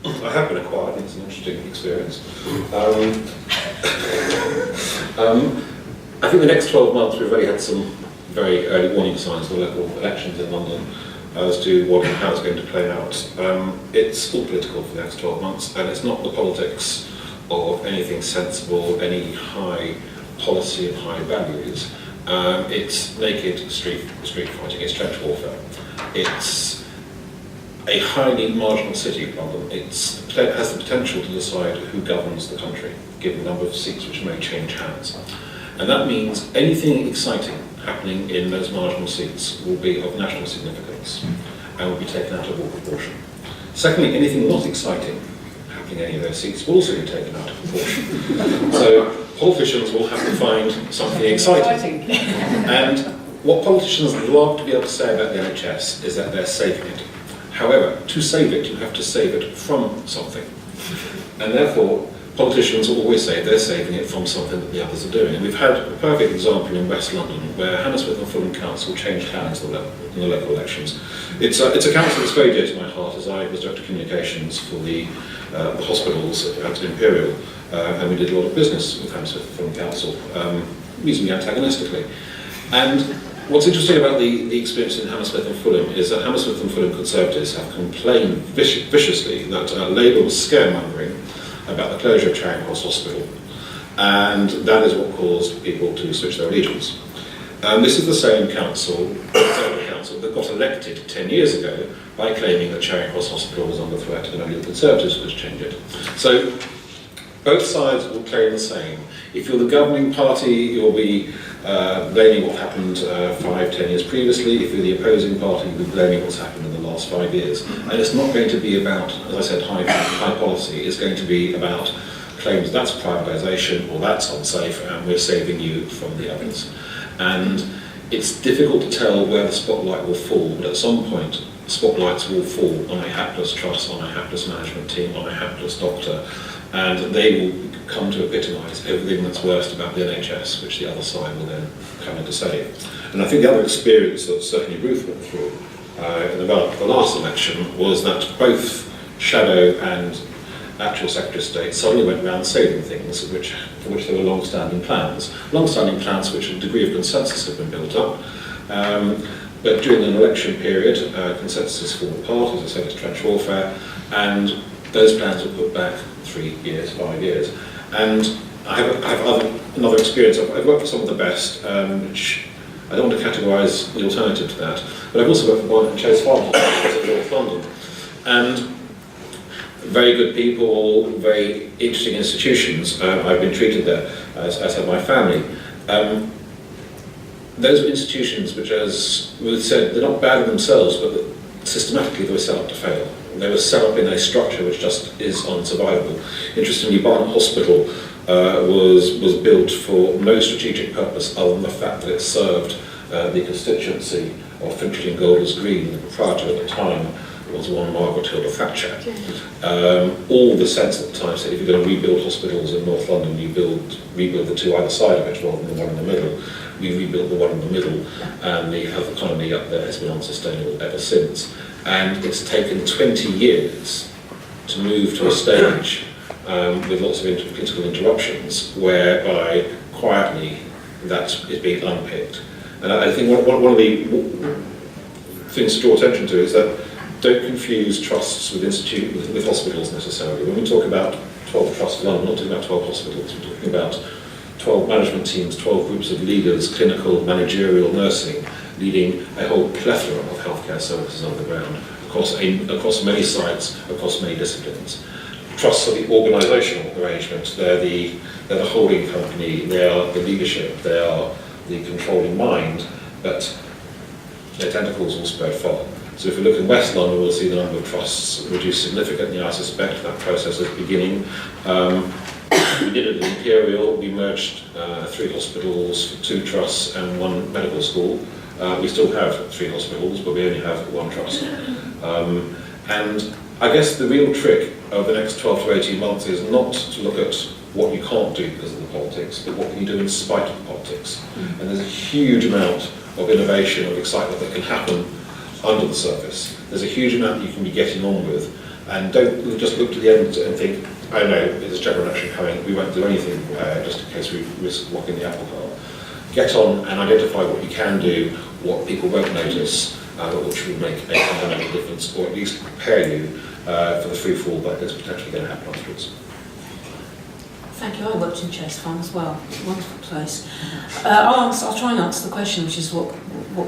I have been acquired, it's an interesting experience. I think the next 12 months we've already had some very early warning signs of the local elections in London as to what and how it's going to play out. It's all political for the next 12 months, and it's not the politics of anything sensible, any high policy and high values. It's naked street fighting, it's trench warfare. It's a highly marginal city, London. It has the potential to decide who governs the country, given the number of seats which may change hands. And that means anything exciting happening in those marginal seats will be of national significance and will be taken out of all proportion. Secondly, anything not exciting happening in any of those seats will also be taken out of proportion. So politicians will have to find something exciting. And what politicians love to be able to say about the NHS is that they're saving it. However, to save it, you have to save it from something. And therefore, politicians always say they're saving it from something that the others are doing. And we've had a perfect example in West London where Hammersmith and Fulham Council changed hands in the local elections. It's a council that's very dear to my heart, as I was Director of Communications for the hospitals at Imperial, and we did a lot of business with Hammersmith and Fulham Council, reasonably antagonistically. And what's interesting about the experience in Hammersmith and Fulham is that Hammersmith and Fulham Conservatives have complained viciously that Labour was scaremongering about the closure of Charing Cross Hospital, and that is what caused people to switch their allegiance. And this is the same council that got elected 10 years ago by claiming that Charing Cross Hospital was under threat and only the Conservatives would change it. So both sides will claim the same. If you're the governing party, you'll be blaming what happened 5-10 years previously. If you're the opposing party, you'll be blaming what's happened in the last 5 years. And it's not going to be about, as I said, high policy. It's going to be about claims that's privatisation or that's unsafe and we're saving you from the others. And it's difficult to tell where the spotlight will fall, but at some point spotlights will fall on a hapless trust, on a hapless management team, on a hapless doctor, and they will come to epitomise everything that's worst about the NHS, which the other side will then come in to say. And I think the other experience that certainly Ruth went through in about the last election was that both Shadow and actual Secretary of State suddenly went around saving things for which there were long-standing plans which a degree of consensus had been built up. But during an election period, consensus fall apart, as I said, it's trench warfare, and those plans were put back 3 years, 5 years. And I have another experience. I've worked for some of the best, which I don't want to categorise the alternative to that, but I've also worked for one in Chase Farm in North London. And very good people, very interesting institutions. I've been treated there, as have my family. Those were institutions which, as Ruth said, they're not bad in themselves, but systematically they were set up to fail. They were set up in a structure which just is unsurvivable. Interestingly, Barnet Hospital was built for no strategic purpose other than the fact that it served the constituency of Finchley and Golders Green. The proprietor at the time was one Margaret Hilda Thatcher. All the sense at the time said if you're going to rebuild hospitals in North London, you rebuild the two either side of it rather than the one in the middle. We rebuilt the one in the middle, and the health economy up there has been unsustainable ever since. And it's taken 20 years to move to a stage with lots of political interruptions whereby quietly that is being unpicked. And I think one of the things to draw attention to is that don't confuse trusts with hospitals necessarily. When we talk about 12 trusts in London, we're not talking about 12 hospitals, we're talking about 12 management teams, 12 groups of leaders, clinical, managerial, nursing, leading a whole plethora of healthcare services on the ground across many sites, across many disciplines. Trusts are the organisational arrangement, they're the holding company, they are the leadership, they are the controlling mind, but their tentacles will spread far. So if we look in West London, we'll see the number of trusts reduce significantly. I suspect that process is beginning. We did it at Imperial. We merged 3 hospitals, 2 trusts and 1 medical school. We still have 3 hospitals, but we only have 1 trust. And I guess the real trick over the next 12 to 18 months is not to look at what you can't do because of the politics, but what can you do in spite of the politics. And there's a huge amount of innovation, of excitement that can happen under the surface. There's a huge amount that you can be getting on with, and don't just look to the end and think, oh no, there's a general election coming, we won't do anything just in case we risk walking the apple cart. Get on and identify what you can do, what people won't notice, which will make a fundamental difference, or at least prepare you for the free fall that is potentially going to happen afterwards. Thank you. I worked in Chase Farm as well. It's a wonderful place. I'll try and answer the question, which is what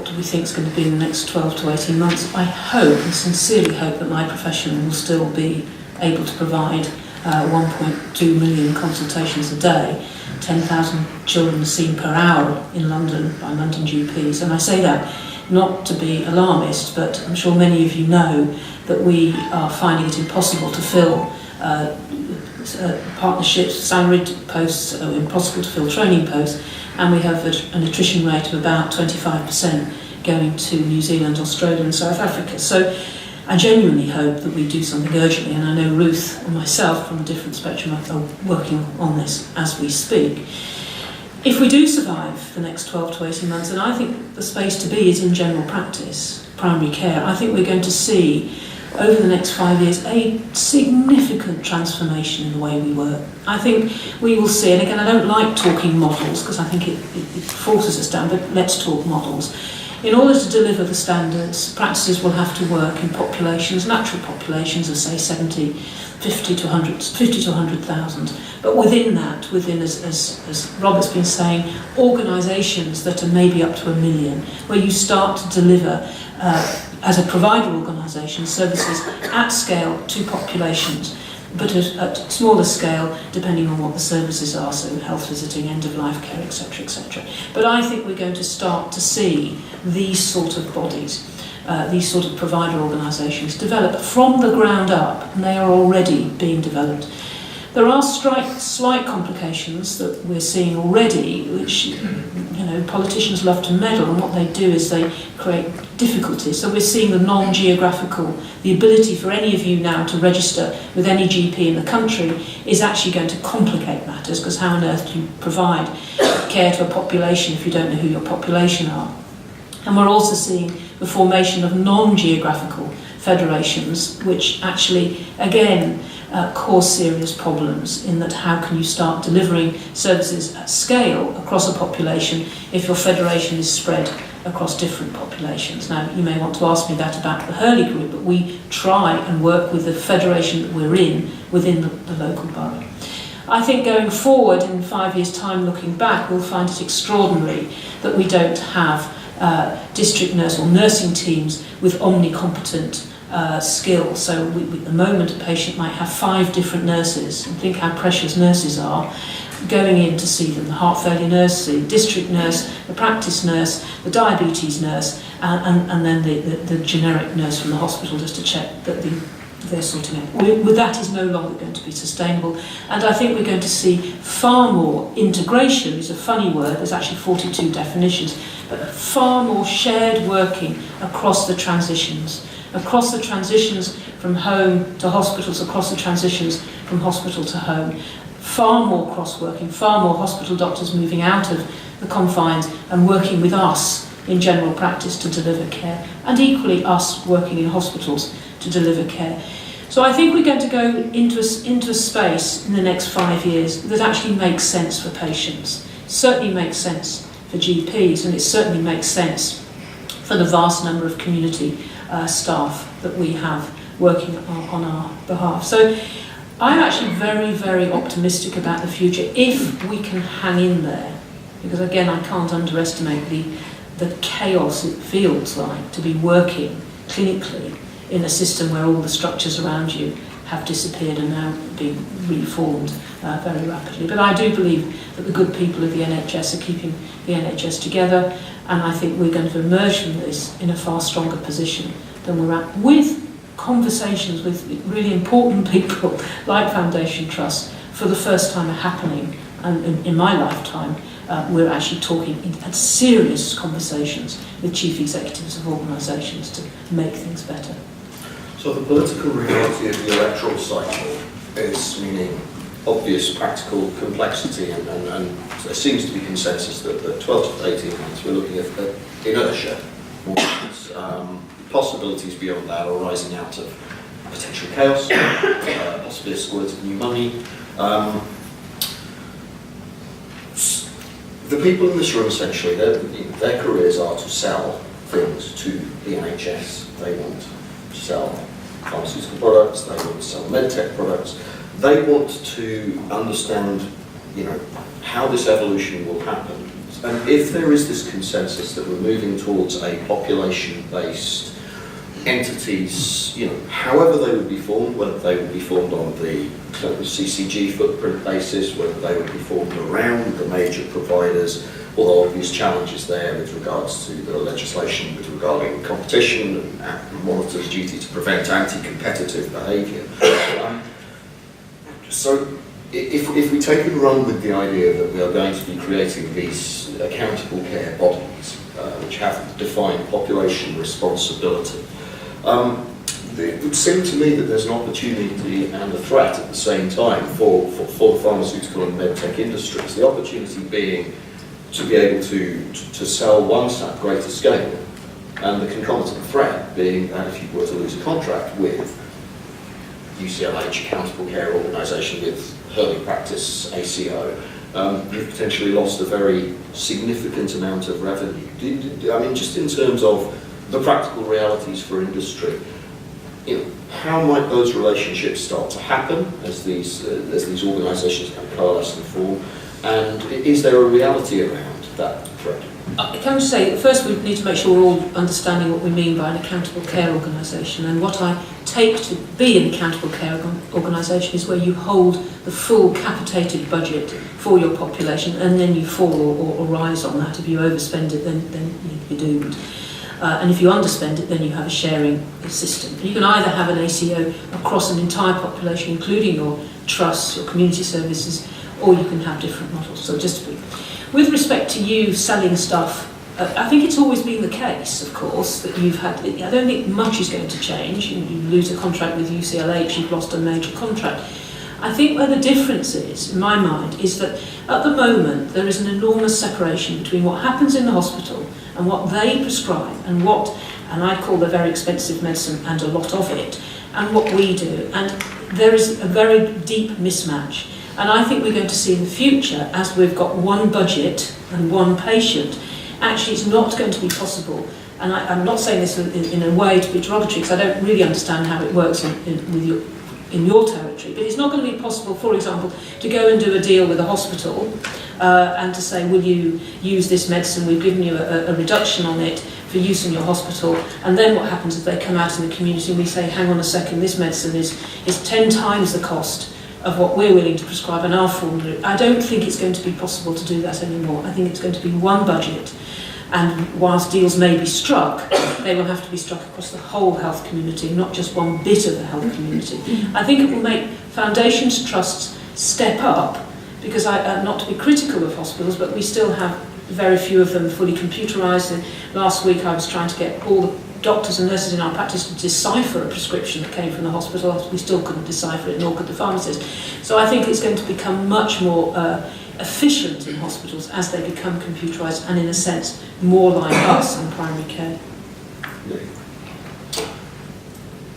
do we think is going to be in the next 12 to 18 months. I hope, and sincerely hope, that my profession will still be able to provide 1.2 million consultations a day, 10,000 children seen per hour in London by London GPs. And I say that not to be alarmist, but I'm sure many of you know that we are finding it impossible to fill partnerships, salaried posts, impossible to fill training posts, and we have an attrition rate of about 25% going to New Zealand, Australia and South Africa. So I genuinely hope that we do something urgently, and I know Ruth and myself from a different spectrum are working on this as we speak. If we do survive the next 12 to 18 months, and I think the space to be is in general practice, primary care, I think we're going to see over the next 5 years a significant transformation in the way we work. I think we will see, and again I don't like talking models because I think it forces us down, but let's talk models. In order to deliver the standards, practices will have to work in populations, natural populations of say 50 to 100,000. But within that, as Robert's been saying, organisations that are maybe up to 1 million, where you start to deliver as a provider organisation services at scale to populations, but at smaller scale depending on what the services are, so health visiting, end-of-life care, etc., etc. But I think we're going to start to see these sort of bodies, these sort of provider organisations develop from the ground up, and they are already being developed. There are slight complications that we're seeing already, which politicians love to meddle, and what they do is they create difficulties. So we're seeing the non-geographical, the ability for any of you now to register with any GP in the country is actually going to complicate matters, because how on earth do you provide care to a population if you don't know who your population are? And we're also seeing the formation of non-geographical federations, which actually, again, cause serious problems in that how can you start delivering services at scale across a population if your federation is spread across different populations. Now, you may want to ask me that about the Hurley Group, but we try and work with the federation that we're in within the local borough. I think going forward in 5 years' time, looking back, we'll find it extraordinary that we don't have district nurse or nursing teams with omnicompetent skill. So at the moment a patient might have 5 different nurses, and think how precious nurses are, going in to see them, the heart failure nurse, the district nurse, the practice nurse, the diabetes nurse, and then the generic nurse from the hospital just to check that they're sorting it. That is no longer going to be sustainable, and I think we're going to see far more integration. Is a funny word, there's actually 42 definitions, but far more shared working across the transitions from home to hospitals, across the transitions from hospital to home. Far more cross-working, far more hospital doctors moving out of the confines and working with us in general practice to deliver care, and equally us working in hospitals to deliver care. So I think we're going to go into a space in the next 5 years that actually makes sense for patients, certainly makes sense for GPs, and it certainly makes sense for the vast number of community staff that we have working on our behalf. So I'm actually very, very optimistic about the future if we can hang in there, because again I can't underestimate the chaos it feels like to be working clinically in a system where all the structures around you have disappeared and now being reformed very rapidly. But I do believe that the good people of the NHS are keeping the NHS together, and I think we're going to emerge from this in a far stronger position than we're at, with conversations with really important people like Foundation Trust for the first time are happening, and in my lifetime we're actually talking at serious conversations with chief executives of organisations to make things better. So the political reality of the electoral cycle is meaning obvious practical complexity, and there seems to be consensus that 12 to 18 months we're looking at inertia. Possibilities beyond that are rising out of potential chaos, possibly a squirt of new money. The people in this room, essentially, their careers are to sell things to the NHS. They want to sell pharmaceutical products, they want to sell medtech products. They want to understand, how this evolution will happen. And if there is this consensus that we're moving towards a population-based entities, however they would be formed, whether they would be formed on the CCG footprint basis, whether they would be formed around the major providers, although obvious challenges there with regards to the legislation regarding competition and monitors' duty to prevent anti-competitive behaviour. So if we take and run with the idea that we are going to be creating these accountable care bodies, which have defined population responsibility, It would seem to me that there's an opportunity and a threat at the same time for the pharmaceutical and medtech industries. The opportunity being to be able to sell once at greater scale, and the concomitant threat being that if you were to lose a contract with UCLH, Accountable Care Organisation, with Hurley Practice, ACO, you've potentially lost a very significant amount of revenue. I mean, just in terms of the practical realities for industry, how might those relationships start to happen as these organisations kind of coalesce and form? And is there a reality around that threat? Can I just say that first we need to make sure we're all understanding what we mean by an accountable care organisation, and what I take to be an accountable care organisation is where you hold the full capitated budget for your population, and then you fall or rise on that. If you overspend it, then you're doomed. And if you underspend it, then you have a sharing system. You can either have an ACO across an entire population, including your trusts, your community services, or you can have different models. So just to be... With respect to you selling stuff, I think it's always been the case, of course, that you've had... I don't think much is going to change. You lose a contract with UCLH, you've lost a major contract. I think where the difference is, in my mind, is that at the moment there is an enormous separation between what happens in the hospital and what they prescribe and I call the very expensive medicine and a lot of it, and what we do. And there is a very deep mismatch. And I think we're going to see in the future, as we've got one budget and one patient, actually it's not going to be possible. And I'm not saying this in a way to be derogatory, because I don't really understand how it works in your territory, but it's not going to be possible, for example, to go and do a deal with a hospital and to say, will you use this medicine, we've given you a reduction on it for use in your hospital, and then what happens if they come out in the community and we say, hang on a second, this medicine is 10 times the cost of what we're willing to prescribe in our formulary. I don't think it's going to be possible to do that anymore. I think it's going to be one budget, and whilst deals may be struck, they will have to be struck across the whole health community, not just one bit of the health community. I think it will make foundations, trusts step up, because not to be critical of hospitals, but we still have very few of them fully computerised. And last week I was trying to get all the doctors and nurses in our practice to decipher a prescription that came from the hospital. We still couldn't decipher it, nor could the pharmacist. So I think it's going to become much more efficient in hospitals as they become computerised and, in a sense, more like us in primary care.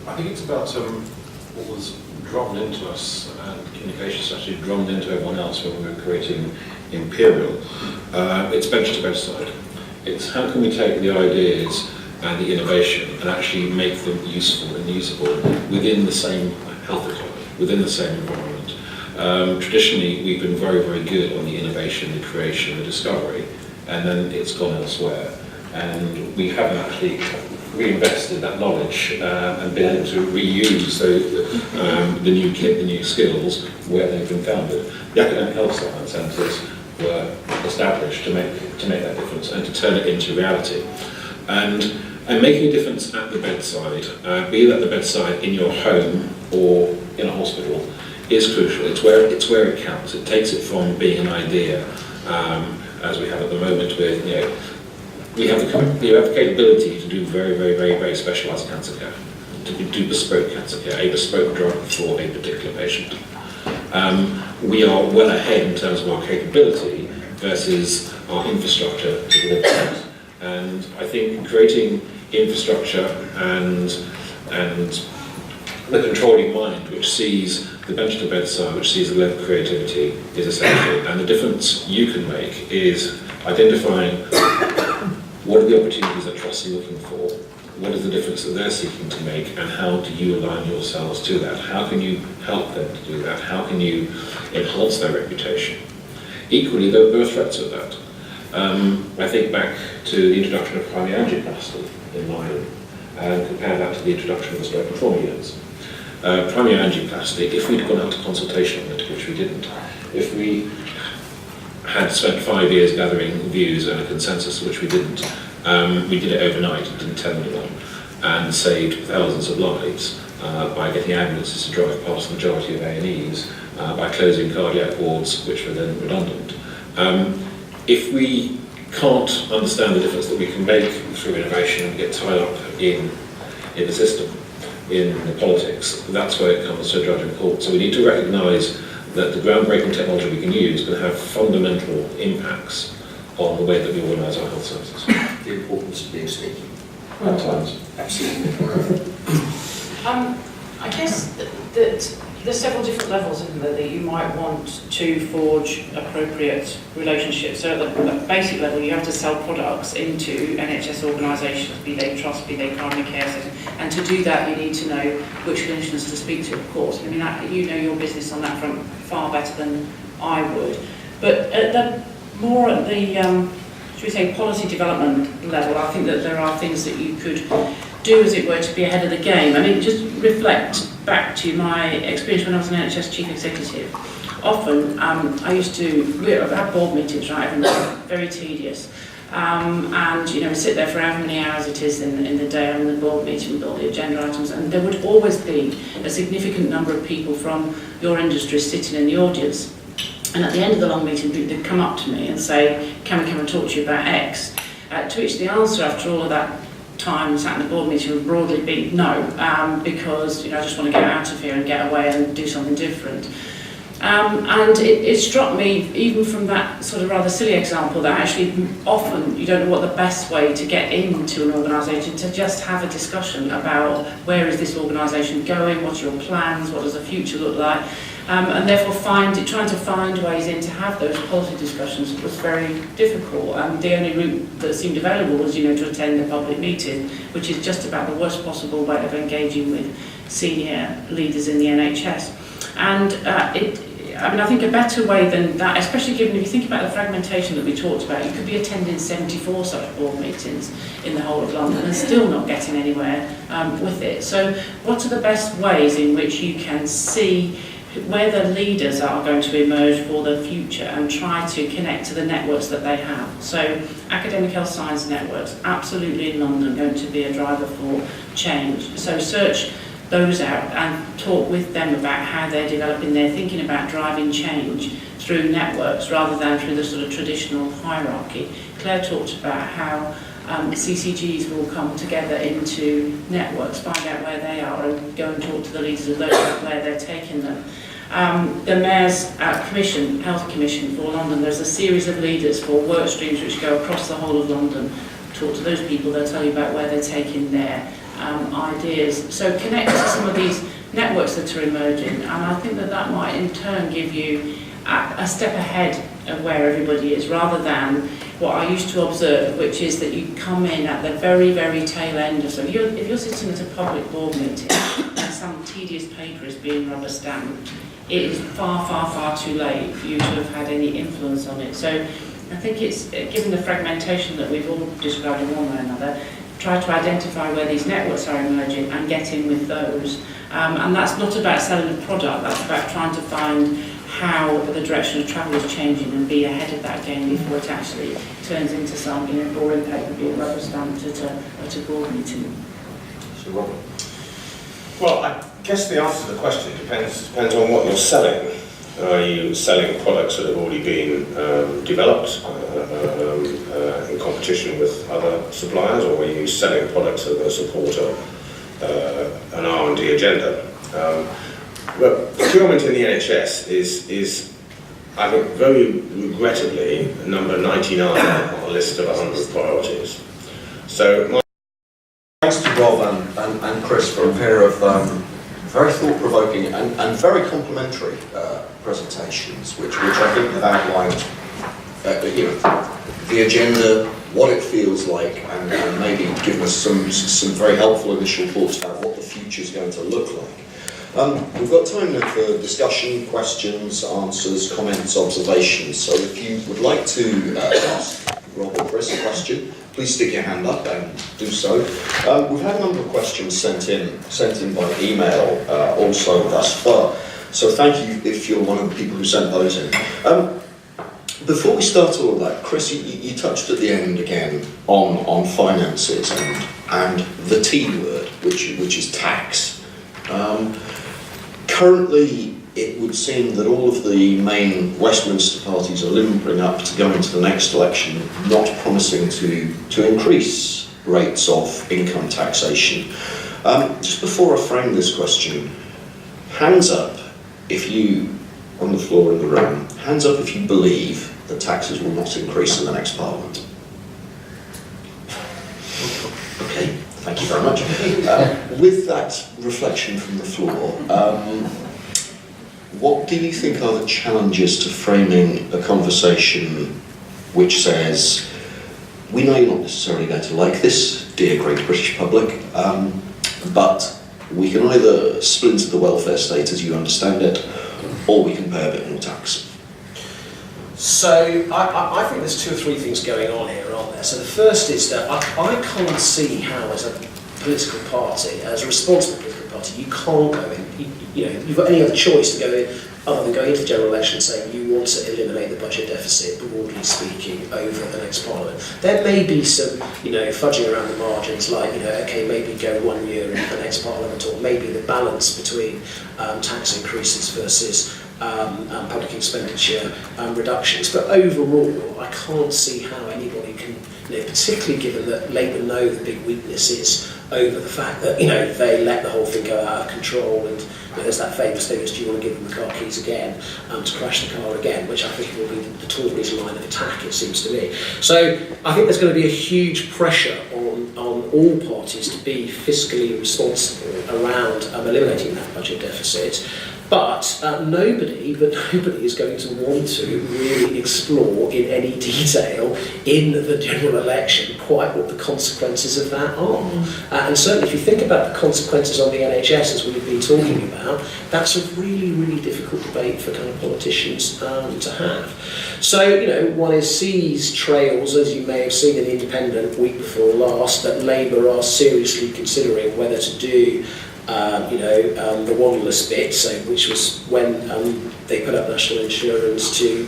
I think it's about what was drummed into us, and communication strategy drummed into everyone else when we were creating Imperial. It's bench to bedside. It's how can we take the ideas and the innovation and actually make them useful and usable within the same health economy, within the same environment. Traditionally, we've been very, very good on the innovation, the creation, the discovery, and then it's gone elsewhere. And we haven't actually reinvested that knowledge and been able to reuse the new kit, the new skills where they've been founded. The academic health science centres were established to make that difference and to turn it into reality. And making a difference at the bedside, be that the bedside in your home or in a hospital, is crucial. It's where it counts. It takes it from being an idea, as we have at the moment, where we have the capability to do very, very, very, very specialised cancer care, to do bespoke cancer care, a bespoke drug for a particular patient. We are well ahead in terms of our capability versus our infrastructure to deliver that. And I think creating infrastructure and the controlling mind, which sees the bench to bedside, which sees the level of creativity, is essential. And the difference you can make is identifying what are the opportunities that trusts are looking for, what is the difference that they're seeking to make, and how do you align yourselves to that? How can you help them to do that? How can you enhance their reputation? Equally, there are threats of that. I think back to the introduction of primary angioplasty in Naylor, and compare that to the introduction of the stroke and trauma units. Primary angioplasty, if we'd gone out to consultation on it, which we didn't, if we had spent 5 years gathering views and a consensus, which we didn't, we did it overnight, didn't tell anyone, and saved thousands of lives by getting ambulances to drive past the majority of A&Es, by closing cardiac wards, which were then redundant. If we can't understand the difference that we can make through innovation and get tied up in the system, in the politics, that's where it comes to judging court. So we need to recognise that the groundbreaking technology we can use can have fundamental impacts on the way that we organise our health services. The importance of being sneaky. At times. Absolutely. I guess that there's several different levels, isn't there, that you might want to forge appropriate relationships. So at the basic level, you have to sell products into NHS organisations, be they trust, be they primary care centres, and to do that you need to know which clinicians to speak to, of course. I mean, you know your business on that front far better than I would. But at the should we say, policy development level, I think that there are things that you could do, as it were, to be ahead of the game. I mean, just reflect back to my experience when I was an NHS chief executive. Often, I used to have board meetings, right, every night, very tedious. And, you know, we sit there for however many hours it is in the day on the board meeting with all the agenda items, and there would always be a significant number of people from your industry sitting in the audience. And at the end of the long meeting, they'd come up to me and say, can we come and talk to you about X? To which the answer after all of that time sat in the board meeting would broadly be no, because, you know, I just want to get out of here and get away and do something different. And it struck me, even from that sort of rather silly example, that actually often you don't know what the best way to get into an organisation, to just have a discussion about where is this organisation going, what's your plans, what does the future look like, and therefore trying to find ways in to have those policy discussions was very difficult. The only route that seemed available was, you know, to attend a public meeting, which is just about the worst possible way of engaging with senior leaders in the NHS. And I think a better way than that, especially given if you think about the fragmentation that we talked about, you could be attending 74 such board meetings in the whole of London and still not getting anywhere with it. So what are the best ways in which you can see where the leaders are going to emerge for the future and try to connect to the networks that they have? So academic health science networks, absolutely in London, going to be a driver for change. So search those out and talk with them about how they're developing their thinking about driving change through networks rather than through the sort of traditional hierarchy. Clare talked about how CCGs will come together into networks, find out where they are and go and talk to the leaders of those where they're taking them. The Mayor's Commission, Health Commission for London, there's a series of leaders for work streams which go across the whole of London. Talk to those people, they'll tell you about where they're taking their ideas. So connect to some of these networks that are emerging, and I think that might in turn give you a step ahead of where everybody is, rather than what I used to observe, which is that you come in at the very, very tail end of. So if you're sitting at a public board meeting and some tedious paper is being rubber stamped, it is far, far, far too late for you to have had any influence on it. So I think it's, given the fragmentation that we've all described in one way or another, try to identify where these networks are emerging and get in with those. And that's not about selling a product, that's about trying to find how the direction of travel is changing and be ahead of that game before it actually turns into some, you know, boring paper being rubber stamped at a board meeting. So, Robert? Well, I guess the answer to the question depends on what you're selling. Are you selling products that have already been developed in competition with other suppliers, or are you selling products that are going to support an R&D agenda? But procurement in the NHS is, I think, very regrettably, number 99 on a list of 100 priorities. So, thanks to Rob and Chris for a pair of very thought-provoking and very complimentary presentations, which I think have outlined the agenda, what it feels like, and maybe given us some very helpful initial thoughts about what the future is going to look like. We've got time now for discussion, questions, answers, comments, observations. So if you would like to ask Rob or Chris a question, please stick your hand up and do so. We've had a number of questions sent in by email also thus far. So thank you if you're one of the people who sent those in. Before we start all of that, Chris, you touched at the end again on finances and the T word, which is tax. Currently, it would seem that all of the main Westminster parties are limbering up to go into the next election, not promising to increase rates of income taxation. Just before I frame this question, hands up if you, on the floor in the room, hands up if you believe that taxes will not increase in the next Parliament. Okay, thank you very much. With that reflection from the floor, what do you think are the challenges to framing a conversation which says, we know you're not necessarily going to like this, dear great British public, but we can either splinter the welfare state as you understand it, or we can pay a bit more tax? So I think there's 2 or 3 things going on here, aren't there? So the first is that I can't see how, as a political party, as a responsible political party, you can't go in, you've got any other choice to go in other than going into the general election and saying you want to eliminate the budget deficit, broadly speaking, over the next Parliament. There may be some, fudging around the margins, like, okay, maybe go 1 year into the next Parliament, or maybe the balance between tax increases versus public expenditure reductions. But overall, I can't see how anybody can, particularly given that Labour know the big weakness is over the fact that, they let the whole thing go out of control, and there's that famous thing is, do you want to give them the car keys again, to crash the car again, which I think will be the Tories' line of attack, it seems to me. So I think there's going to be a huge pressure on all parties to be fiscally responsible around eliminating that budget deficit. But nobody is going to want to really explore in any detail in the general election quite what the consequences of that are. And certainly if you think about the consequences on the NHS, as we've been talking about, that's a really, really difficult debate for kind of politicians to have. So, one is sees trails, as you may have seen in the Independent week before last, that Labour are seriously considering whether to do the wanderless bit, so which was when they put up national insurance to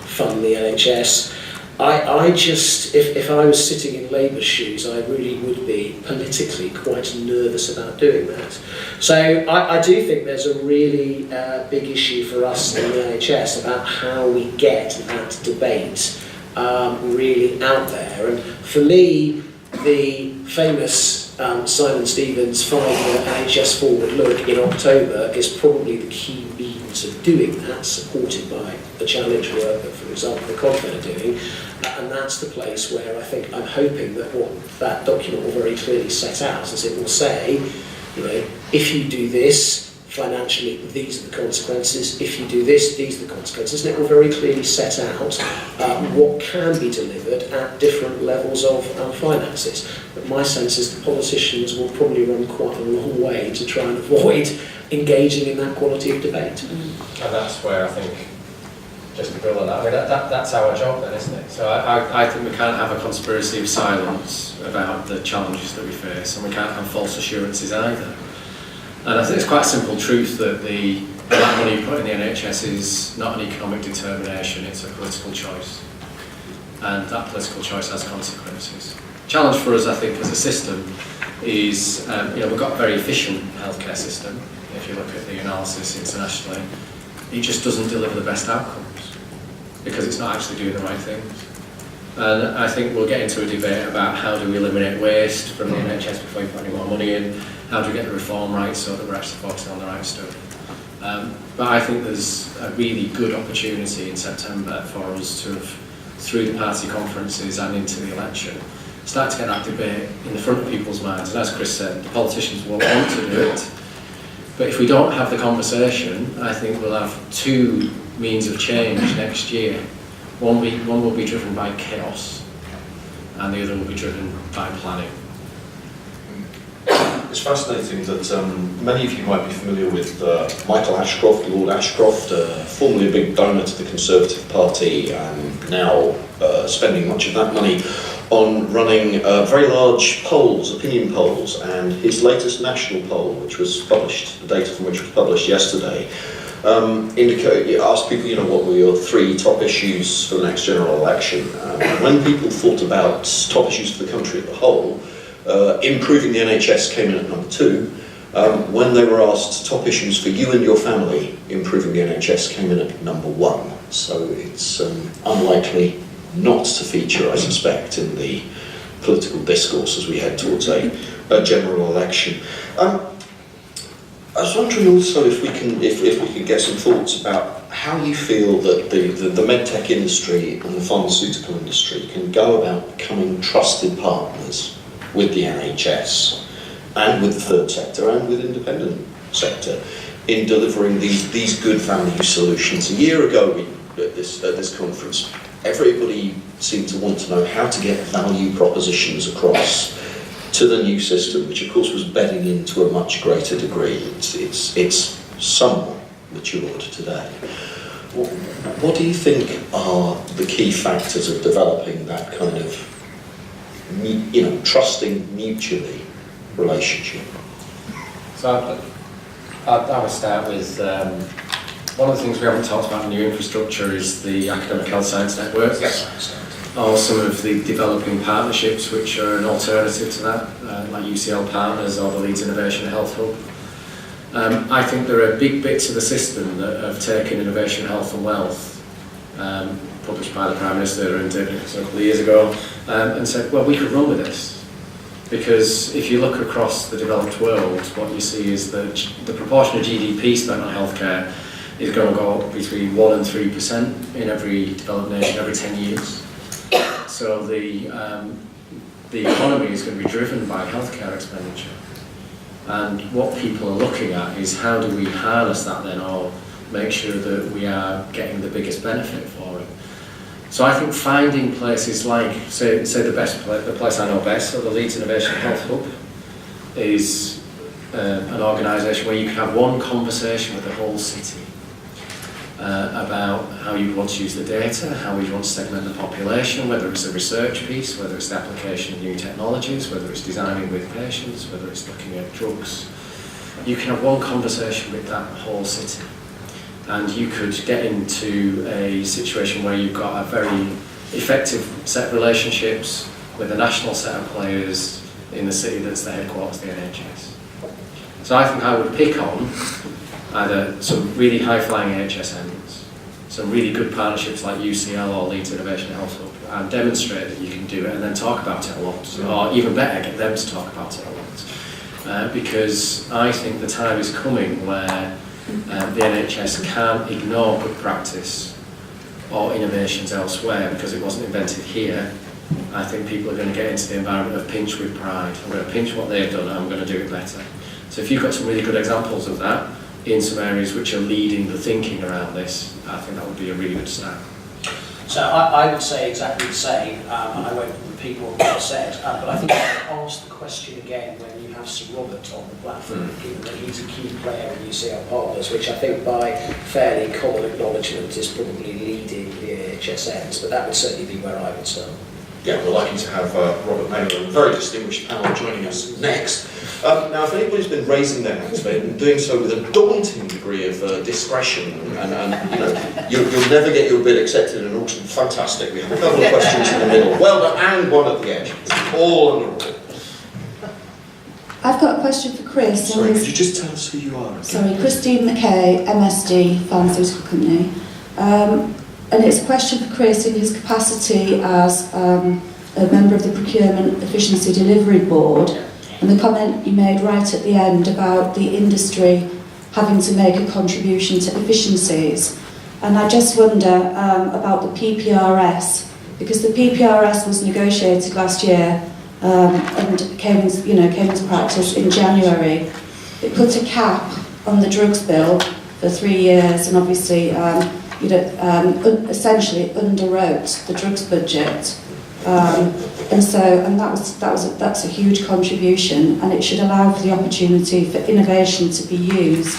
fund the NHS. I just, if I was sitting in Labour's shoes, I really would be politically quite nervous about doing that. So I do think there's a really big issue for us in the NHS about how we get that debate really out there. And for me, the famous Simon Stevens 5-year NHS Forward Look in October is probably the key means of doing that, supported by the challenge work that, for example, the Confed are doing. And that's the place where I'm hoping that what that document will very clearly set out, as it will say, if you do this, financially, these are the consequences. If you do this, these are the consequences. And it will very clearly set out what can be delivered at different levels of finances. But my sense is the politicians will probably run quite a long way to try and avoid engaging in that quality of debate. And that's where I think, just to build on that, that's our job then, isn't it? So I think we can't have a conspiracy of silence about the challenges that we face, and we can't have false assurances either. And I think it's quite a simple truth that the amount of money you put in the NHS is not an economic determination, it's a political choice. And that political choice has consequences. Challenge for us, I think, as a system is, we've got a very efficient healthcare system. If you look at the analysis internationally, it just doesn't deliver the best outcomes because it's not actually doing the right things. And I think we'll get into a debate about how do we eliminate waste from the NHS before you put any more money in, how do we get the reform right so that we're actually focusing on the right stuff. But I think there's a really good opportunity in September for us to have, through the party conferences and into the election, start to get that debate in the front of people's minds. And as Chris said, the politicians will want to do it. But if we don't have the conversation, I think we'll have 2 means of change next year. One will be driven by chaos, and the other will be driven by planning. It's fascinating that many of you might be familiar with Michael Ashcroft, Lord Ashcroft, formerly a big donor to the Conservative Party, and now spending much of that money on running very large polls, opinion polls, and his latest national poll, which was published, the data from which was published yesterday, asked people, what were your 3 top issues for the next general election. When people thought about top issues for the country as a whole, improving the NHS came in at number 2. When they were asked top issues for you and your family, improving the NHS came in at number 1. So it's unlikely not to feature, I suspect, in the political discourse as we head towards a general election. I was wondering also if we can get some thoughts about how you feel that the medtech industry and the pharmaceutical industry can go about becoming trusted partners with the NHS and with the third sector and with independent sector in delivering these good value solutions. A year ago at this conference, everybody seemed to want to know how to get value propositions across to the new system, which of course was bedding into a much greater degree. It's somewhat matured today. What do you think are the key factors of developing that kind of, trusting mutually relationship? So I would start with one of the things we haven't talked about in new infrastructure is the academic health science networks. Yes. Or some of the developing partnerships which are an alternative to that, like UCL Partners or the Leeds Innovation Health Hub. I think there are big bits of the system that have taken Innovation Health and Wealth, published by the Prime Minister and a couple of years ago, and said, well, we could run with this. Because if you look across the developed world, what you see is that the proportion of GDP spent on healthcare is going to go up between 1% and 3% in every developed nation every 10 years. So the economy is going to be driven by healthcare expenditure. And what people are looking at is how do we harness that then, or make sure that we are getting the biggest benefit for it. So I think finding places like, say the place I know best, so the Leeds Innovation Health Hub, is an organisation where you can have one conversation with the whole city about how you want to use the data, how you want to segment the population, whether it's a research piece, whether it's the application of new technologies, whether it's designing with patients, whether it's looking at drugs. You can have one conversation with that whole city. And you could get into a situation where you've got a very effective set of relationships with a national set of players in the city that's the headquarters of the NHS. So I think I would pick on either some really high-flying HSMs, some really good partnerships like UCL or Leeds Innovation Health Hub, and demonstrate that you can do it and then talk about it a lot, or even better, get them to talk about it a lot. Because I think the time is coming where the NHS can't ignore good practice or innovations elsewhere because it wasn't invented here. I think people are going to get into the environment of pinch with pride. I'm going to pinch what they've done and I'm going to do it better. So if you've got some really good examples of that in some areas which are leading the thinking around this, I think that would be a really good start. So I would say exactly the same, and I won't repeat what Carl said, but I think I'll ask the question again when you have Sir Robert on the platform, given that he's a key player in UCL Partners, which I think by fairly common acknowledgement is probably leading the HSNs, but that would certainly be where I would start. Yeah, we're lucky to have Robert Naylor and a very distinguished panel joining us next. Now, if anybody's been raising their hands, they've been doing so with a daunting degree of discretion, and you'll never get your bid accepted in an auction. Fantastic. We have a couple of questions in the middle. Well done, and one at the edge. It's all under all. I've got a question for Chris. Sorry, could you just tell us who you are again? Sorry, Christine McKay, MSD, Pharmaceutical Company. And it's a question for Chris in his capacity as a member of the Procurement Efficiency Delivery Board, and the comment you made right at the end about the industry having to make a contribution to efficiencies. And I just wonder about the PPRS, because the PPRS was negotiated last year and came into practice in January. It put a cap on the drugs bill for 3 years, and obviously essentially underwrote the drugs budget, that's a huge contribution, and it should allow for the opportunity for innovation to be used,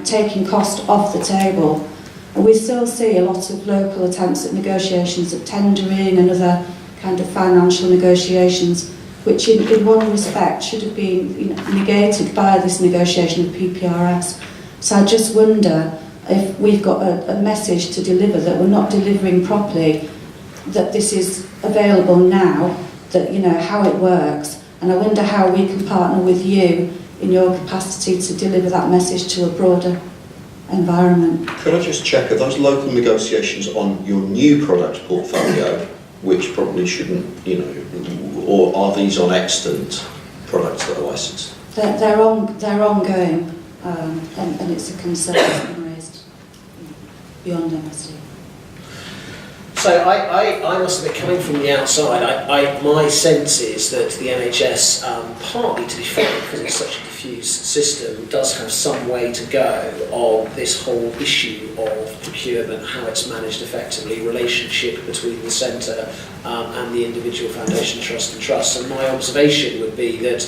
taking cost off the table. And we still see a lot of local attempts at negotiations of tendering and other kind of financial negotiations, which in one respect should have been negated by this negotiation of PPRS. So I just wonder if we've got a message to deliver that we're not delivering properly, that this is available now, that how it works, and I wonder how we can partner with you in your capacity to deliver that message to a broader environment. Could I just check, are those local negotiations on your new product portfolio, which probably shouldn't, or are these on extant products that are licensed? They're ongoing, and it's a concern that's been raised beyond MSD. So I must admit, coming from the outside, my sense is that the NHS, partly to be fair, because it's such a diffuse system, does have some way to go on this whole issue of procurement, how it's managed effectively, relationship between the centre and the individual foundation, trust and trust. And my observation would be that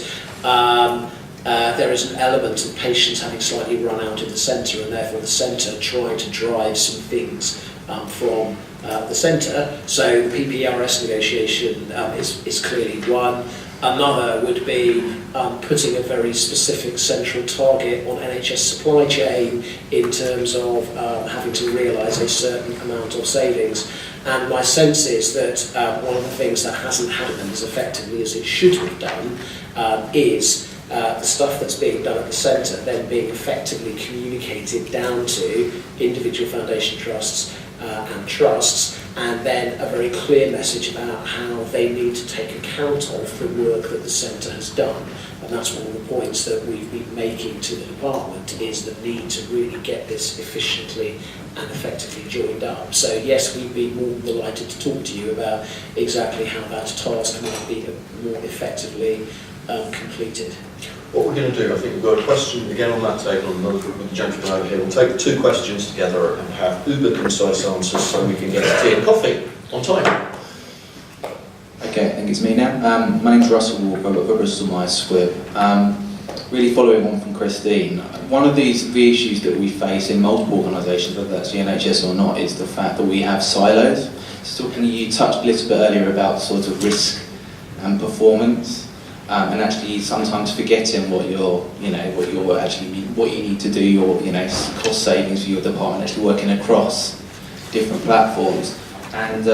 there is an element of patients having slightly run out of the centre, and therefore the centre trying to drive some things from the centre. So the PPRS negotiation is clearly one. Another would be putting a very specific central target on NHS supply chain in terms of having to realise a certain amount of savings. And my sense is that one of the things that hasn't happened as effectively as it should have done is the stuff that's being done at the centre then being effectively communicated down to individual foundation trusts and trusts, and then a very clear message about how they need to take account of the work that the centre has done. And that's one of the points that we've been making to the department, is the need to really get this efficiently and effectively joined up. So yes, we'd be more than delighted to talk to you about exactly how that task might be more effectively completed. What we're going to do, I think we've got a question again on that table, and another with the gentleman over here. We'll take the two questions together and have uber concise answers so we can get to tea and coffee on time. Okay, I think it's me now. My name's Russell Walker, I've got the Bristol Myers Squibb. Really following on from Christine, one of the issues that we face in multiple organisations, whether that's the NHS or not, is the fact that we have silos. So you touched a little bit earlier about sort of risk and performance. And actually sometimes forgetting what you need to do, your cost savings for your department, actually working across different platforms. And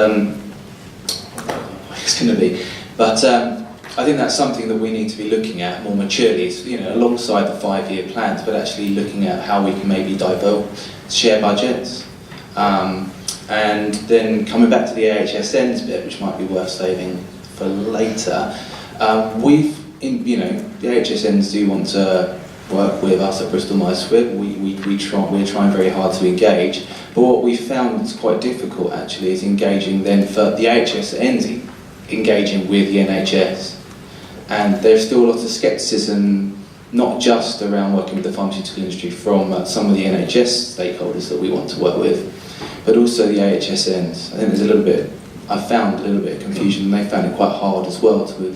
it's going to be, but I think that's something that we need to be looking at more maturely, alongside the 5-year plans, but actually looking at how we can maybe share budgets. And then coming back to the AHSN's bit, which might be worth saving for later. The AHSNs do want to work with us at Bristol Myers Squibb. We're trying very hard to engage, but what we found is quite difficult actually is engaging then for the AHSNs engaging with the NHS, and there's still a lot of scepticism, not just around working with the pharmaceutical industry from some of the NHS stakeholders that we want to work with, but also the AHSNs. I think I found a little bit of confusion, and they found it quite hard as well to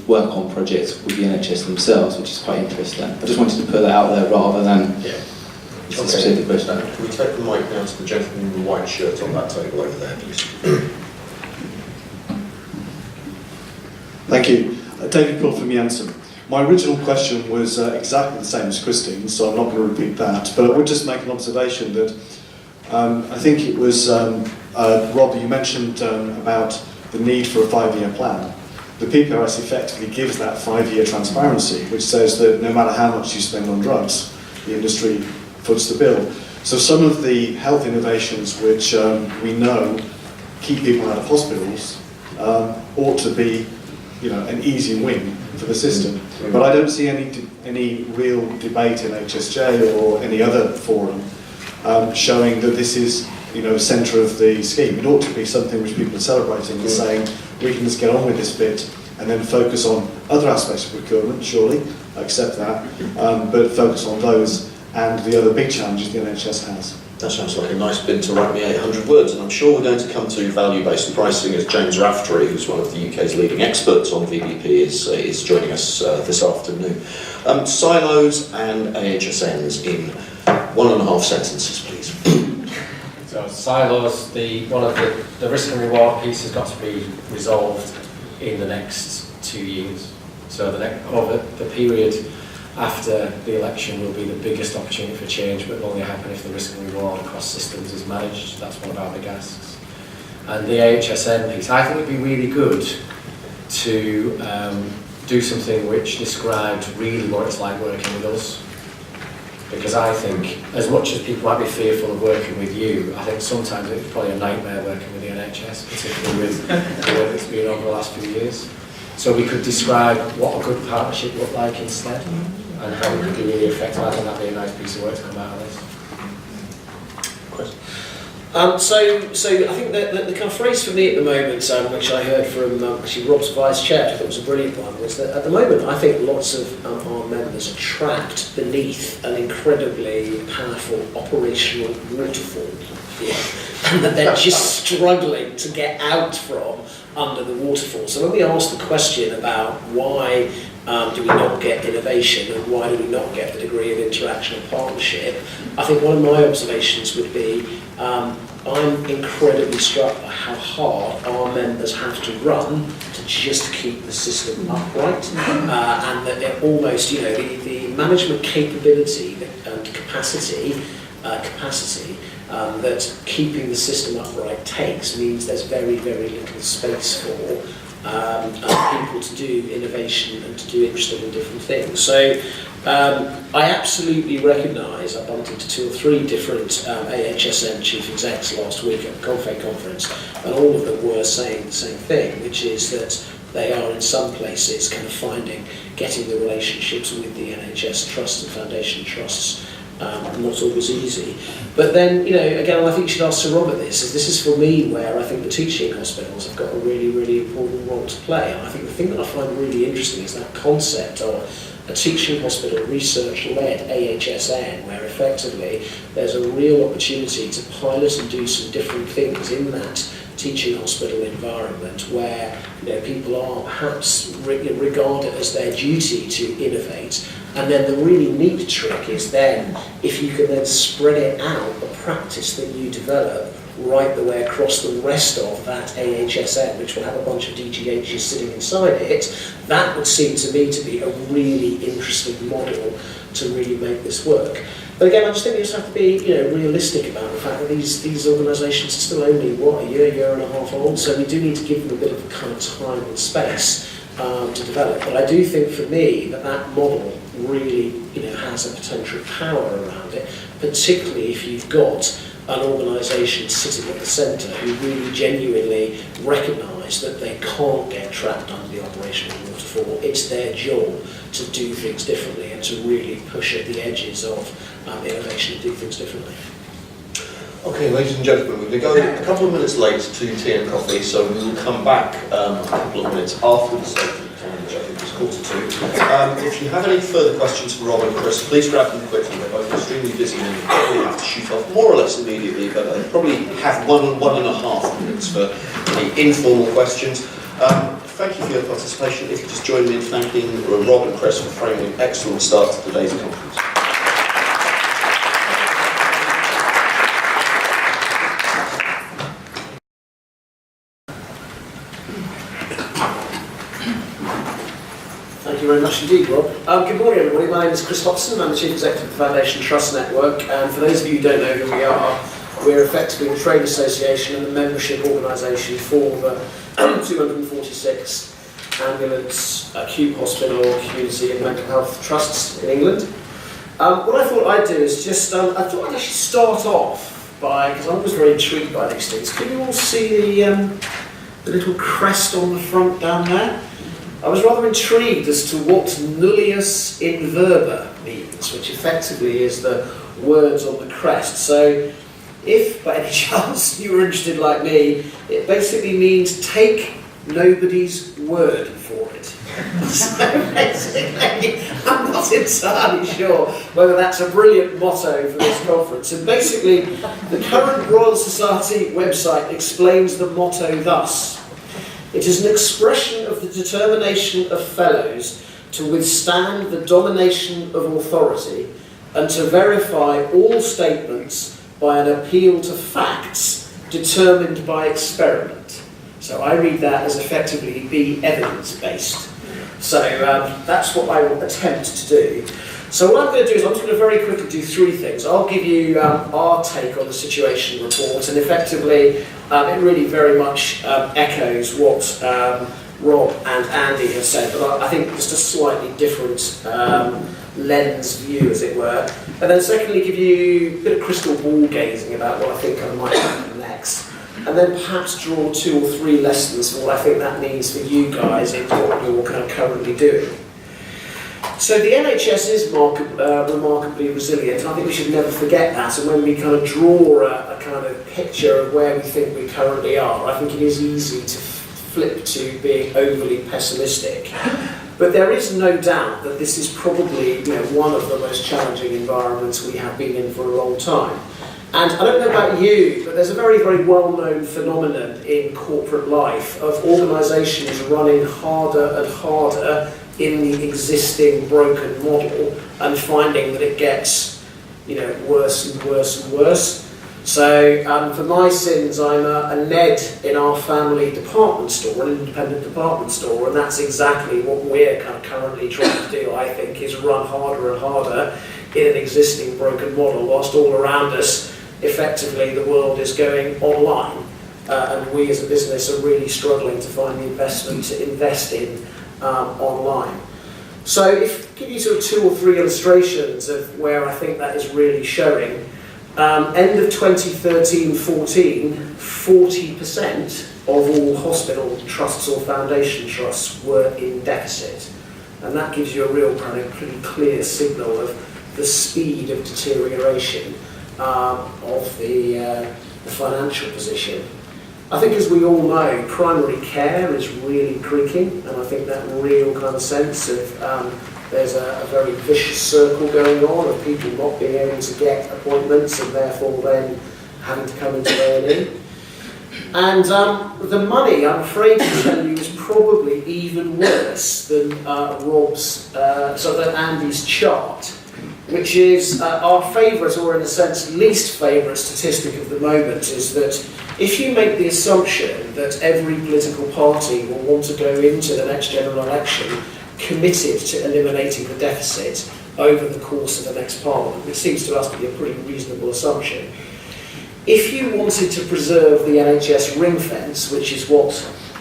work on projects with the NHS themselves, which is quite interesting. I just wanted to put that out there rather than a specific question. Can we take the mic now to the gentleman in the white shirt on that table over there, please? Thank you. David Poole from Janssen. My original question was exactly the same as Christine's, so I'm not going to repeat that, but I would just make an observation that I think it was Rob, you mentioned about the need for a 5-year plan. The PPRS effectively gives that 5-year transparency, which says that no matter how much you spend on drugs, the industry foots the bill. So some of the health innovations which we know keep people out of hospitals ought to be, an easy win for the system. But I don't see any real debate in HSJ or any other forum showing that this is, centre of the scheme. It ought to be something which people are celebrating and saying, we can just get on with this bit and then focus on other aspects of procurement, surely, I accept that, but focus on those and the other big challenges the NHS has. That sounds like a nice bid to write me 800 words, and I'm sure we're going to come to value-based pricing as James Raftery, who's one of the UK's leading experts on VBP, is joining us this afternoon. Silos and AHSNs in 1.5 sentences, please. So silos, one of the risk and reward piece has got to be resolved in the next 2 years. So over the period after the election will be the biggest opportunity for change, but will only happen if the risk and reward across systems is managed. That's one of our big asks. And the AHSN piece, I think it'd be really good to do something which described really what it's like working with us. Because I think, as much as people might be fearful of working with you, I think sometimes it's probably a nightmare working with the NHS, particularly with the work that's been over the last few years. So we could describe what a good partnership looked like instead, and how we could be really effective. I think that'd be a nice piece of work to come out of this. So I think the kind of phrase for me at the moment, which I heard from actually Rob's vice chair, which I thought was a brilliant one, was that at the moment I think lots of our members are trapped beneath an incredibly powerful operational waterfall, and that they're just struggling to get out from under the waterfall. So when we ask the question about why do we not get innovation and why do we not get the degree of interaction and partnership, I think one of my observations would be I'm incredibly struck by how hard our members have to run to just keep the system upright, and that they're almost, the management capability and capacity that keeping the system upright takes means there's very, very little space for people to do innovation and to do interesting and different things. So I absolutely recognise, I bumped into 2 or 3 different AHSN chief execs last week at the Confed conference, and all of them were saying the same thing, which is that they are in some places kind of getting the relationships with the NHS trusts and foundation trusts not always easy. But then, again, I think you should ask Sir Robert this is for me where I think the teaching hospitals have got a really, really important role to play. And I think the thing that I find really interesting is that concept of a teaching hospital research-led AHSN, where effectively there's a real opportunity to pilot and do some different things in that teaching hospital environment where people are perhaps regarded as their duty to innovate. And then the really neat trick is then, if you can then spread it out, the practice that you develop right the way across the rest of that AHSN, which will have a bunch of DGHs sitting inside it, that would seem to me to be a really interesting model to really make this work. But again, I just think we just have to be realistic about the fact that these organisations are still only, a year and a half old, so we do need to give them a bit of kind of time and space to develop. But I do think for me that model really has a potential power around it, particularly if you've got an organisation sitting at the centre who really genuinely recognise that they can't get trapped under the operational waterfall. It's their job to do things differently and to really push at the edges of innovation and do things differently. Okay, ladies and gentlemen, we're going to go a couple of minutes late to tea and coffee, so we will come back a couple of minutes after the statement time, which I think is 1:45. If you have any further questions for Rob and Chris, please grab them quickly. They're both extremely busy and you probably have to shoot off more or less immediately, but they probably have 1.5 minutes for any informal questions. Thank you for your participation. If you just join me in thanking Rob and Chris for framing an excellent start to today's conference. Thank you very much indeed, Rob. Good morning, everybody. My name is Chris Hobson. I'm the Chief Executive of the Foundation Trust Network. And for those of you who don't know who we are, we're effectively a trade association and a membership organisation for the 246 ambulance, acute hospital, community and mental health trusts in England. What I thought I'd do is just, I thought I'd actually start off by, because I was very intrigued by these things. Can you all see the little crest on the front down there? I was rather intrigued as to what nullius in verba means, which effectively is the words on the crest. So, if by any chance you were interested like me, it basically means take nobody's word for it. So basically, I'm not entirely sure whether that's a brilliant motto for this conference. And basically, the current Royal Society website explains the motto thus. It is an expression of the determination of fellows to withstand the domination of authority and to verify all statements by an appeal to facts determined by experiment. So I read that as effectively be evidence-based. So that's what I will attempt to do. So what I'm going to do is I'm just going to very quickly do 3 things. I'll give you our take on the situation report, and effectively it really very much echoes what Rob and Andy have said, but I think just a slightly different lens view, as it were. And then secondly, give you a bit of crystal ball gazing about what I think might happen next. and then perhaps draw 2 or 3 lessons for what I think that means for you guys in what you're kind of currently doing. So the NHS is remarkably resilient. I think we should never forget that. And when we kind of draw a kind of picture of where we think we currently are, I think it is easy to flip to being overly pessimistic. But there is no doubt that this is probably one of the most challenging environments we have been in for a long time. And I don't know about you, but there's a very, very well-known phenomenon in corporate life of organisations running harder and harder in the existing broken model and finding that it gets worse and worse and worse. So for my sins, I'm a Ned in our family department store, an independent department store, and that's exactly what we're kind of currently trying to do, I think, is run harder and harder in an existing broken model, whilst all around us, effectively, the world is going online. And we as a business are really struggling to find the investment to invest in online. So if I give you sort of 2 or 3 illustrations of where I think that is really showing, end of 2013-14, 40% of all hospital trusts or foundation trusts were in deficit. And that gives you a real kind of pretty clear signal of the speed of deterioration of the financial position. I think, as we all know, primary care is really creaking, and I think that real kind of sense of there's a very vicious circle going on of people not being able to get appointments and therefore then having to come into A&E. And the money, I'm afraid to tell you, is probably even worse than than Andy's chart, which is our favourite, or in a sense least favourite statistic of the moment, is that if you make the assumption that every political party will want to go into the next general election committed to eliminating the deficit over the course of the next parliament, which seems to us to be a pretty reasonable assumption, if you wanted to preserve the NHS ring fence, which is what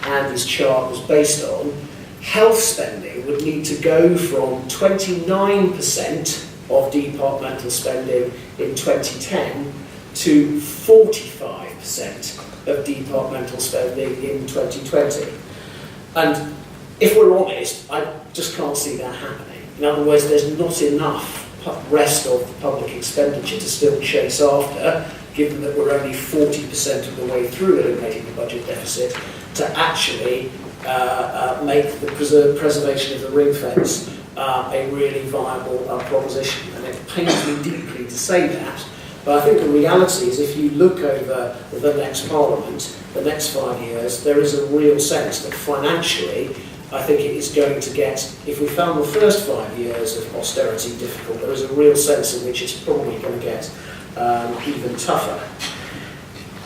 Andy's chart was based on, health spending would need to go from 29% of departmental spending in 2010 to 45% of departmental spending in 2020. And if we're honest, I just can't see that happening. In other words, there's not enough rest of the public expenditure to still chase after, given that we're only 40% of the way through eliminating the budget deficit, to actually make the preservation of the ring fence a really viable proposition. And it pains me deeply to say that, but I think the reality is, if you look over the next parliament, the next 5 years, there is a real sense that financially, I think it is going to get, if we found the first 5 years of austerity difficult, there is a real sense in which it's probably going to get even tougher.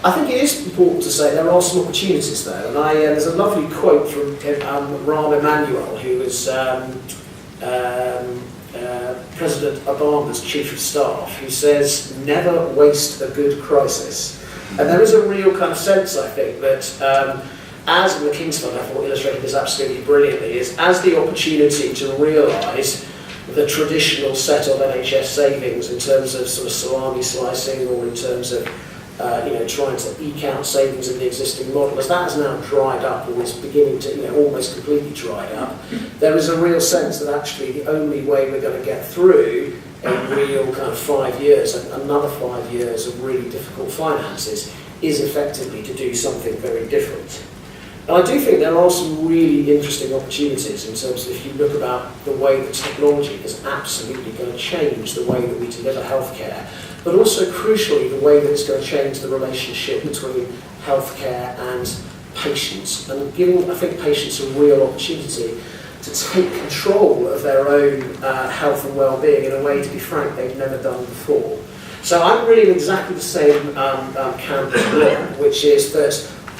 I think it is important to say there are some opportunities there, and there's a lovely quote from Rahm Emanuel, who was President Obama's chief of staff, who says, "Never waste a good crisis." And there is a real kind of sense, I think, that as the King's Fund, I thought, illustrated this absolutely brilliantly, is as the opportunity to realise the traditional set of NHS savings in terms of sort of salami slicing, or in terms of trying to eke out savings in the existing model, as that has now dried up, or is beginning to almost completely dried up, there is a real sense that actually the only way we're going to get through a real kind of 5 years, another 5 years of really difficult finances, is effectively to do something very different. And I do think there are some really interesting opportunities in terms of, if you look about the way that technology is absolutely going to change the way that we deliver healthcare, but also crucially the way that it's going to change the relationship between healthcare and patients, and giving, I think, patients a real opportunity to take control of their own health and well-being in a way, to be frank, they've never done before. So I'm really in exactly the same camp as well, which is that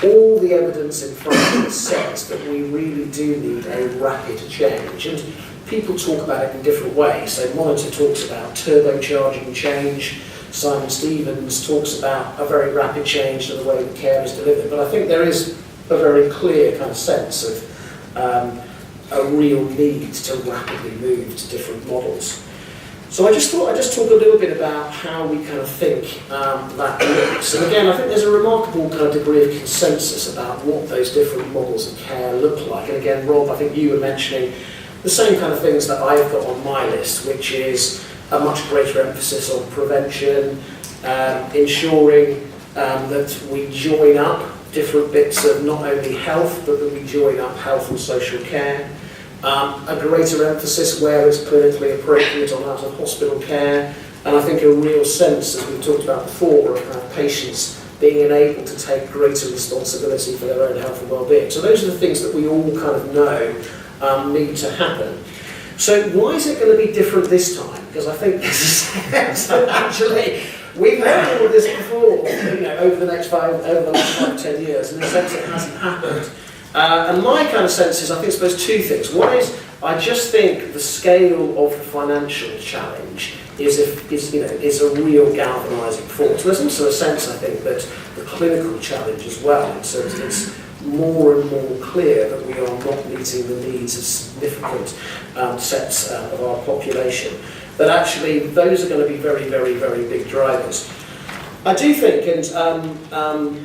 all the evidence in front of us says that we really do need a rapid change. And people talk about it in different ways. So Monitor talks about turbocharging change. Simon Stevens talks about a very rapid change to the way that care is delivered. But I think there is a very clear kind of sense of a real need to rapidly move to different models. So I just thought I'd just talk a little bit about how we kind of think that looks. And again, I think there's a remarkable kind of degree of consensus about what those different models of care look like. And again, Rob, I think you were mentioning the same kind of things that I've got on my list, which is a much greater emphasis on prevention, ensuring that we join up different bits of not only health, but that we join up health and social care. A greater emphasis where it's clinically appropriate on out-of-hospital care, and I think a real sense, as we've talked about before, of patients being enabled to take greater responsibility for their own health and well-being. So those are the things that we all kind of know need to happen. So why is it going to be different this time? Because I think there's a sense that actually we've had all of this before, over the last 5 10 years, and in a sense it hasn't happened. And my kind of sense is, I think, suppose two things. One is, I just think the scale of the financial challenge is a real galvanising force. There's also a sense, I think, that the clinical challenge as well, in terms of it's more and more clear that we are not meeting the needs of significant sets of our population. That actually those are going to be very, very, very big drivers. I do think, and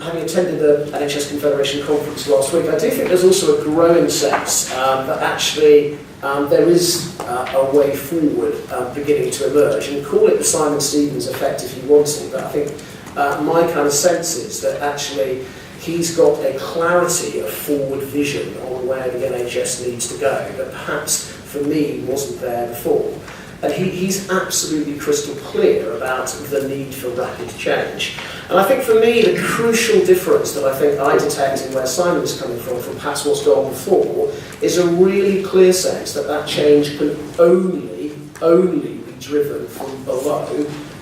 having attended the NHS Confederation conference last week, I do think there's also a growing sense that actually there is a way forward beginning to emerge, and call it the Simon Stevens effect if you want to, but I think my kind of sense is that actually he's got a clarity of forward vision on where the NHS needs to go that perhaps for me wasn't there before. And he's absolutely crystal clear about the need for rapid change. And I think for me, the crucial difference that I think I detect in where Simon's coming from perhaps what's gone before, is a really clear sense that that change can only be driven from below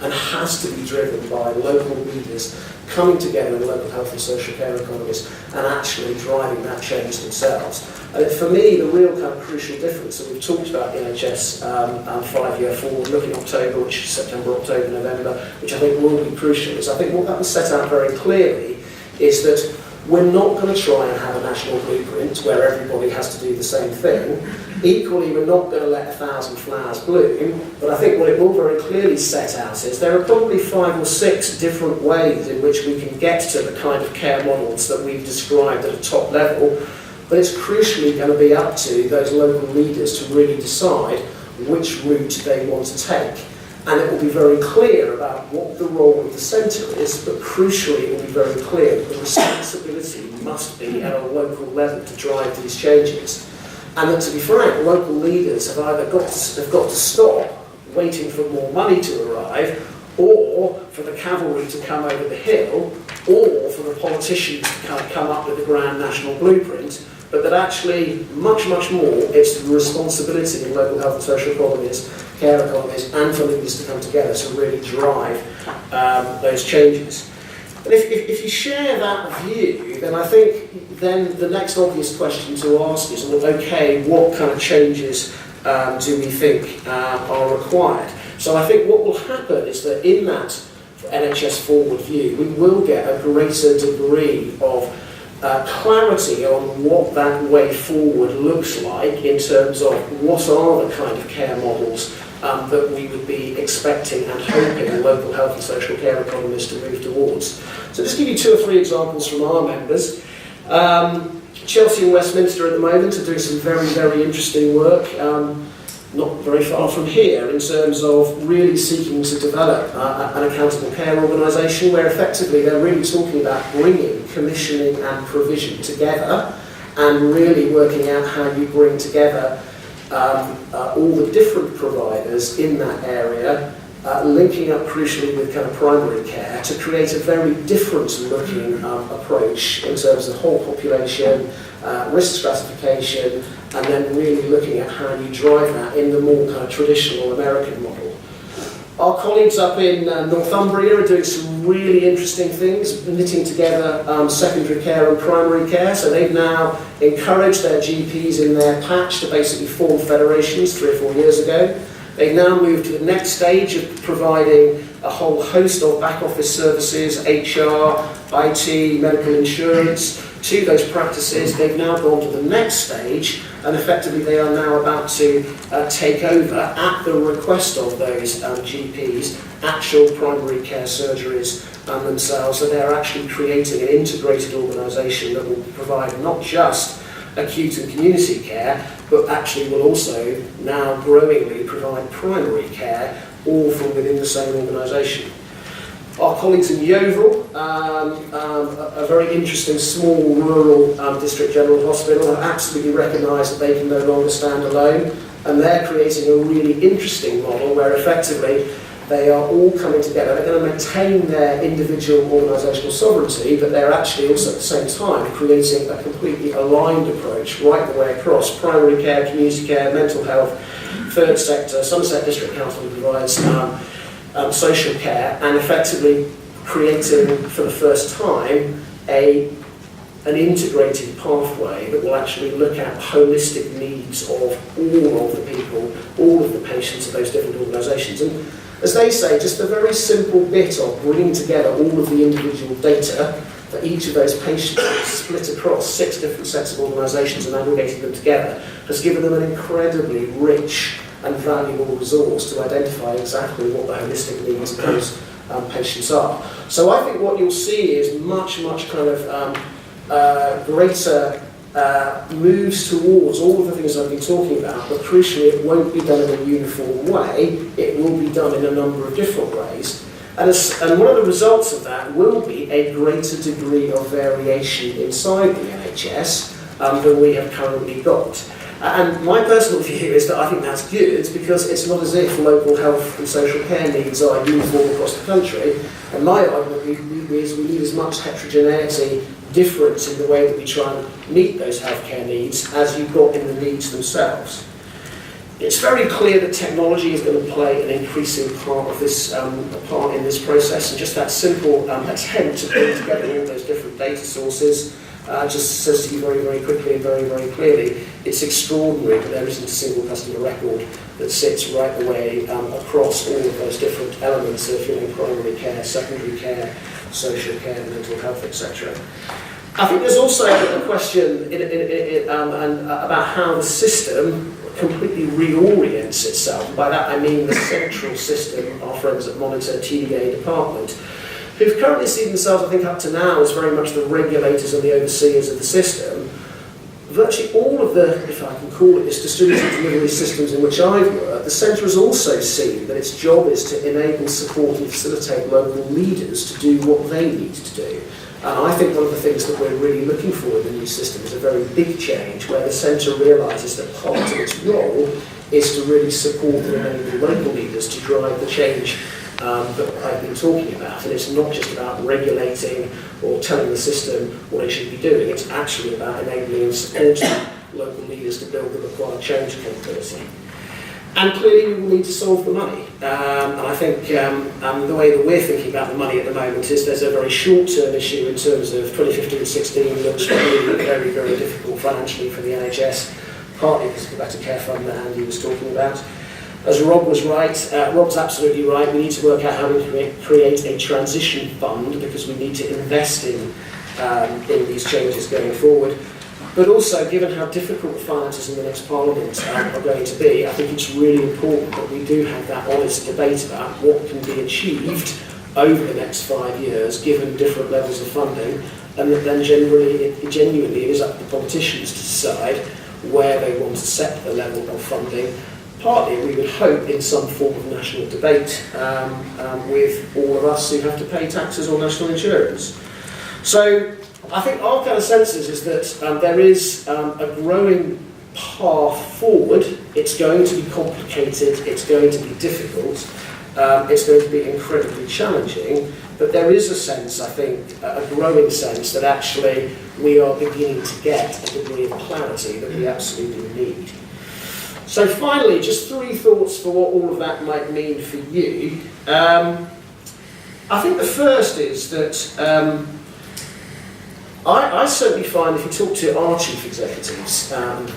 and has to be driven by local leaders coming together in local health and social care economies and actually driving that change themselves. And for me, the real kind of crucial difference, and we've talked about the NHS 5-year forward-looking October, which is September, October, November, which I think will be crucial, is I think what that will set out very clearly is that we're not going to try and have a national blueprint where everybody has to do the same thing. Equally, we're not going to let 1,000 flowers bloom, but I think what it will very clearly set out is there are probably 5 or 6 different ways in which we can get to the kind of care models that we've described at a top level, but it's crucially going to be up to those local leaders to really decide which route they want to take. And it will be very clear about what the role of the centre is, but crucially it will be very clear that the responsibility must be at a local level to drive these changes. And that, to be frank, local leaders have either got to stop waiting for more money to arrive, or for the cavalry to come over the hill, or for the politicians to kind of come up with a grand national blueprint, but that actually, much, much more, it's the responsibility of local health and social economies, care economies, and for leaders to come together to really drive those changes. And if you share that view, then I think then the next obvious question to ask is, well, okay, what kind of changes do we think are required? So I think what will happen is that in that NHS forward view, we will get a greater degree of clarity on what that way forward looks like in terms of what are the kind of care models that we would be expecting and hoping local health and social care economies to move towards. So just give you 2 or 3 examples from our members. Chelsea and Westminster at the moment are doing some very, very interesting work, not very far from here, in terms of really seeking to develop an accountable care organisation where effectively they're really talking about bringing commissioning and provision together and really working out how you bring together all the different providers in that area, linking up crucially with kind of primary care to create a very different looking approach in terms of whole population, risk stratification, and then really looking at how you drive that in the more kind of traditional American model. Our colleagues up in Northumbria are doing some really interesting things, knitting together secondary care and primary care. So they've now encouraged their GPs in their patch to basically form federations 3 or 4 years ago. They've now moved to the next stage of providing a whole host of back office services, HR, IT, medical insurance, to those practices. They've now gone to the next stage, and effectively they are now about to take over, at the request of those GPs, actual primary care surgeries themselves. So they're actually creating an integrated organisation that will provide not just acute and community care, but actually will also now growingly provide primary care, all from within the same organisation. Our colleagues in Yeovil, a very interesting small rural district general hospital, have absolutely recognised that they can no longer stand alone, and they're creating a really interesting model where effectively they are all coming together. They're going to maintain their individual organisational sovereignty, but they're actually also at the same time creating a completely aligned approach right the way across primary care, community care, mental health, third sector. Somerset District Council provides social care, and effectively creating for the first time an integrated pathway that will actually look at holistic needs of all of the people, all of the patients of those different organisations. And as they say, just a very simple bit of bringing together all of the individual data for each of those patients split across 6 different sets of organisations and aggregating them together has given them an incredibly rich and valuable resource to identify exactly what the holistic needs of those patients are. So I think what you'll see is much kind of greater moves towards all of the things I've been talking about, but crucially it won't be done in a uniform way, it will be done in a number of different ways. And one of the results of that will be a greater degree of variation inside the NHS than we have currently got. And my personal view is that I think that's good, because it's not as if local health and social care needs are uniform across the country. And my argument is we need as much heterogeneity, difference in the way that we try and meet those healthcare needs as you've got in the needs themselves. It's very clear that technology is going to play an increasing part of this part in this process, and just that simple attempt to bring together all those different data sources just says to you very quickly and very clearly, it's extraordinary that there isn't a single customer record that sits right the way across all of those different elements of primary care, secondary care, social care, mental health, etc. I think there's also a question about how the system completely reorients itself. By that I mean the central system, our friends at Monitor TDA department, who've currently seen themselves, I think up to now, as very much the regulators and the overseers of the system. Virtually all of the, if I can call it this, distributed delivery systems in which I've worked, the centre has also seen that its job is to enable, support and facilitate local leaders to do what they need to do. And I think one of the things that we're really looking for in the new system is a very big change, where the centre realises that part of its role is to really support and enable local leaders to drive the change that I've been talking about. And it's not just about regulating or telling the system what it should be doing, it's actually about enabling and supporting local leaders to build the required change capability. And clearly we will need to solve the money. And I think the way that we're thinking about the money at the moment is there's a very short-term issue in terms of 2015-16 looks really very difficult financially for the NHS, partly because of the Better Care Fund that Andy was talking about. As Rob was right, Rob's absolutely right, we need to work out how we create a transition fund, because we need to invest in these changes going forward. But also, given how difficult the finances in the next Parliament are going to be, I think it's really important that we do have that honest debate about what can be achieved over the next 5 years, given different levels of funding, and that then genuinely it is up to the politicians to decide where they want to set the level of funding. Partly, we would hope, in some form of national debate with all of us who have to pay taxes or national insurance. So, I think our kind of sense is that there is a growing path forward. It's going to be complicated, it's going to be difficult, it's going to be incredibly challenging, but there is a sense, I think, a growing sense that actually we are beginning to get a degree of clarity that we absolutely need. So finally, just 3 thoughts for what all of that might mean for you. I think the first is that I certainly find, if you talk to our chief executives,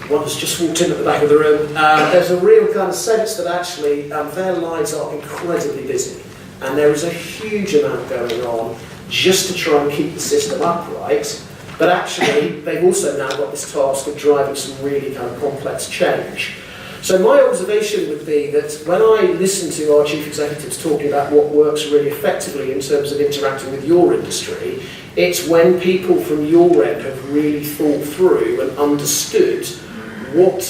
one has just walked in at the back of the room, there's a real kind of sense that actually their lives are incredibly busy, and there is a huge amount going on just to try and keep the system upright, But actually, they've also now got this task of driving some really kind of complex change. So my observation would be that when I listen to our chief executives talking about what works really effectively in terms of interacting with your industry, it's when people from your end have really thought through and understood what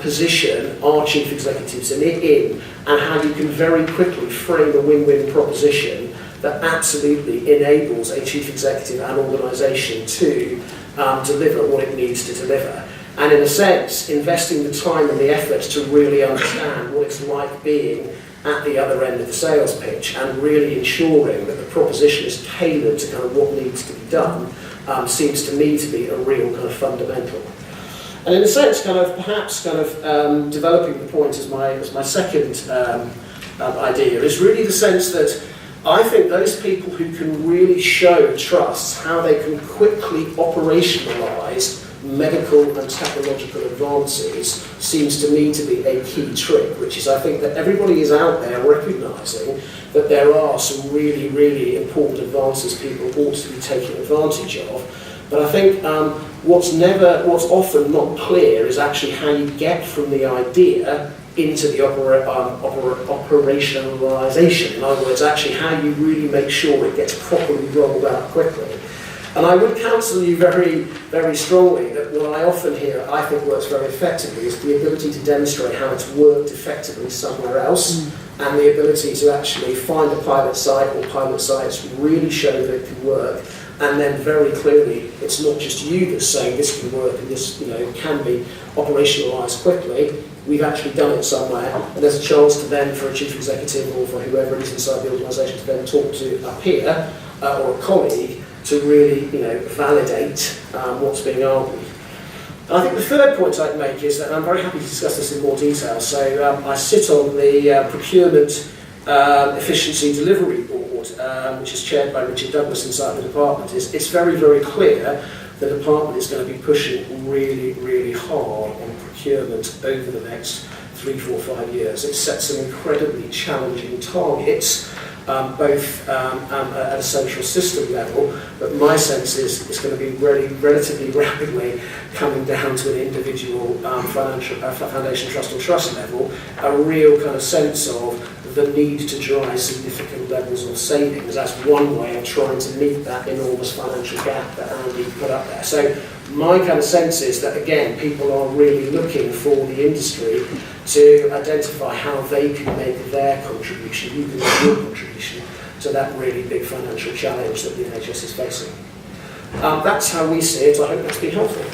position our chief executives are in and how you can very quickly frame a win-win proposition that absolutely enables a chief executive and organisation to deliver what it needs to deliver. And in a sense, investing the time and the effort to really understand what it's like being at the other end of the sales pitch and really ensuring that the proposition is tailored to kind of what needs to be done seems to me to be a real kind of fundamental. And in a sense, perhaps developing the point as my second idea is really the sense that I think those people who can really show trust, how they can quickly operationalise medical and technological advances seems to me to be a key trick, which is I think that everybody is out there recognising that there are some really, really important advances people ought to be taking advantage of. But I think what's often not clear is actually how you get from the idea into the operationalisation. In other words, actually how you really make sure it gets properly rolled out quickly. And I would counsel you very, very strongly that what I often hear, I think works very effectively, is the ability to demonstrate how it's worked effectively somewhere else, and the ability to actually find a pilot site or pilot sites, really show that it can work, and then very clearly, it's not just you that's saying this can work and this can be operationalised quickly. We've actually done it somewhere, and there's a chance to then, for a chief executive or for whoever it is inside the organisation, to then talk to a peer or a colleague to really, validate what's being argued. And I think the third point I'd make is that, and I'm very happy to discuss this in more detail, so I sit on the Procurement Efficiency Delivery Board, which is chaired by Richard Douglas inside the department. It's very, very clear the department is going to be pushing really, really hard on procurement over the next 3, 4, 5 years. It sets some incredibly challenging targets, both at a central system level, but my sense is it's going to be relatively rapidly coming down to an individual foundation trust or trust level, a real kind of sense of the need to drive significant levels of savings. That's one way of trying to meet that enormous financial gap that Andy put up there. So my kind of sense is that, again, people are really looking for the industry to identify how they can make their contribution, you can make your contribution to that really big financial challenge that the NHS is facing. That's how we see it. I hope that's been helpful.